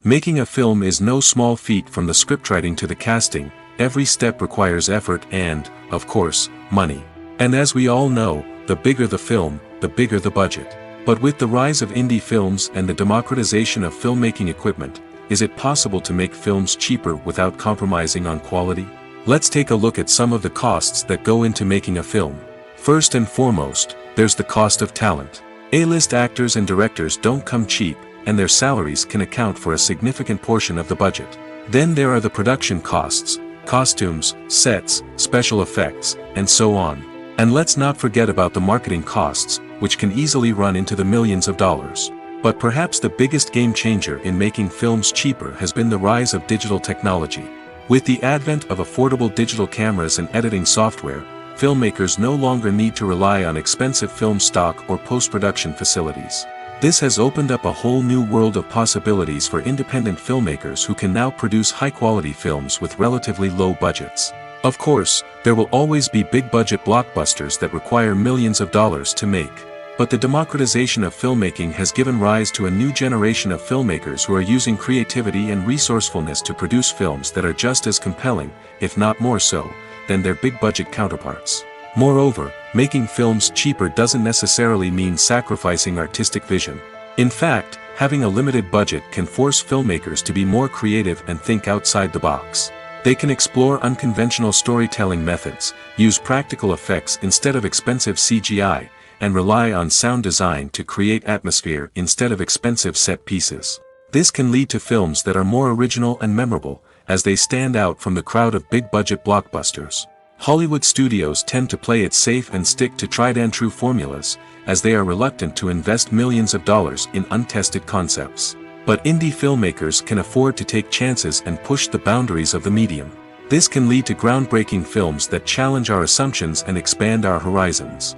Making a film is no small feat. From the scriptwriting to the casting, every step requires effort and, of course, money. And as we all know, the bigger the film, the bigger the budget. But with the rise of indie films and the democratization of filmmaking equipment, is it possible to make films cheaper without compromising on quality? Let's take a look at some of the costs that go into making a film. First and foremost, there's the cost of talent. A-list actors and directors don't come cheap, and their salaries can account for a significant portion of the budget. Then there are the production costs, costumes, sets, special effects, and so on. And let's not forget about the marketing costs, which can easily run into the millions of dollars. But perhaps the biggest game changer in making films cheaper has been the rise of digital technology. With the advent of affordable digital cameras and editing software, filmmakers no longer need to rely on expensive film stock or post-production facilities. This has opened up a whole new world of possibilities for independent filmmakers who can now produce high-quality films with relatively low budgets. Of course, there will always be big-budget blockbusters that require millions of dollars to make. But the democratization of filmmaking has given rise to a new generation of filmmakers who are using creativity and resourcefulness to produce films that are just as compelling, if not more so, than their big-budget counterparts. Moreover, making films cheaper doesn't necessarily mean sacrificing artistic vision. In fact, having a limited budget can force filmmakers to be more creative and think outside the box. They can explore unconventional storytelling methods, use practical effects instead of expensive CGI, and rely on sound design to create atmosphere instead of expensive set pieces. This can lead to films that are more original and memorable, as they stand out from the crowd of big-budget blockbusters. Hollywood studios tend to play it safe and stick to tried-and-true formulas, as they are reluctant to invest millions of dollars in untested concepts. But indie filmmakers can afford to take chances and push the boundaries of the medium. This can lead to groundbreaking films that challenge our assumptions and expand our horizons.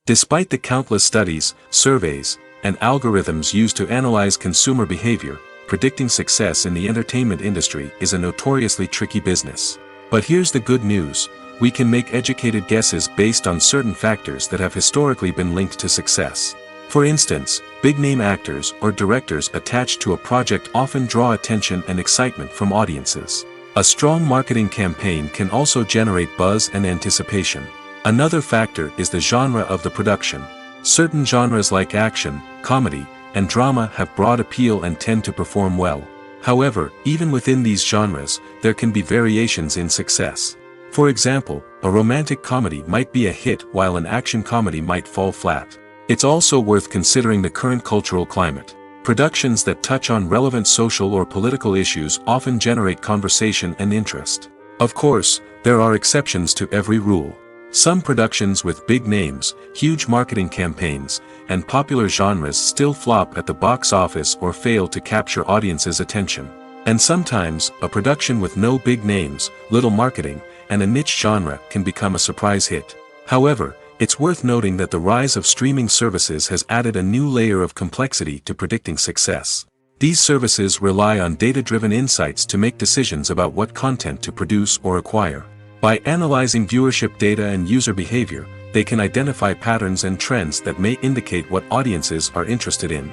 Despite the countless studies, surveys, and algorithms used to analyze consumer behavior, predicting success in the entertainment industry is a notoriously tricky business. But here's the good news: we can make educated guesses based on certain factors that have historically been linked to success. For instance, big-name actors or directors attached to a project often draw attention and excitement from audiences. A strong marketing campaign can also generate buzz and anticipation. Another factor is the genre of the production. Certain genres like action, comedy, and drama have broad appeal and tend to perform well. However, even within these genres, there can be variations in success. For example, a romantic comedy might be a hit while an action comedy might fall flat. It's also worth considering the current cultural climate. Productions that touch on relevant social or political issues often generate conversation and interest. Of course, there are exceptions to every rule. Some productions with big names, huge marketing campaigns, and popular genres still flop at the box office or fail to capture audiences' attention. And sometimes, a production with no big names, little marketing, and a niche genre can become a surprise hit. However, it's worth noting that the rise of streaming services has added a new layer of complexity to predicting success. These services rely on data-driven insights to make decisions about what content to produce or acquire. By analyzing viewership data and user behavior, they can identify patterns and trends that may indicate what audiences are interested in.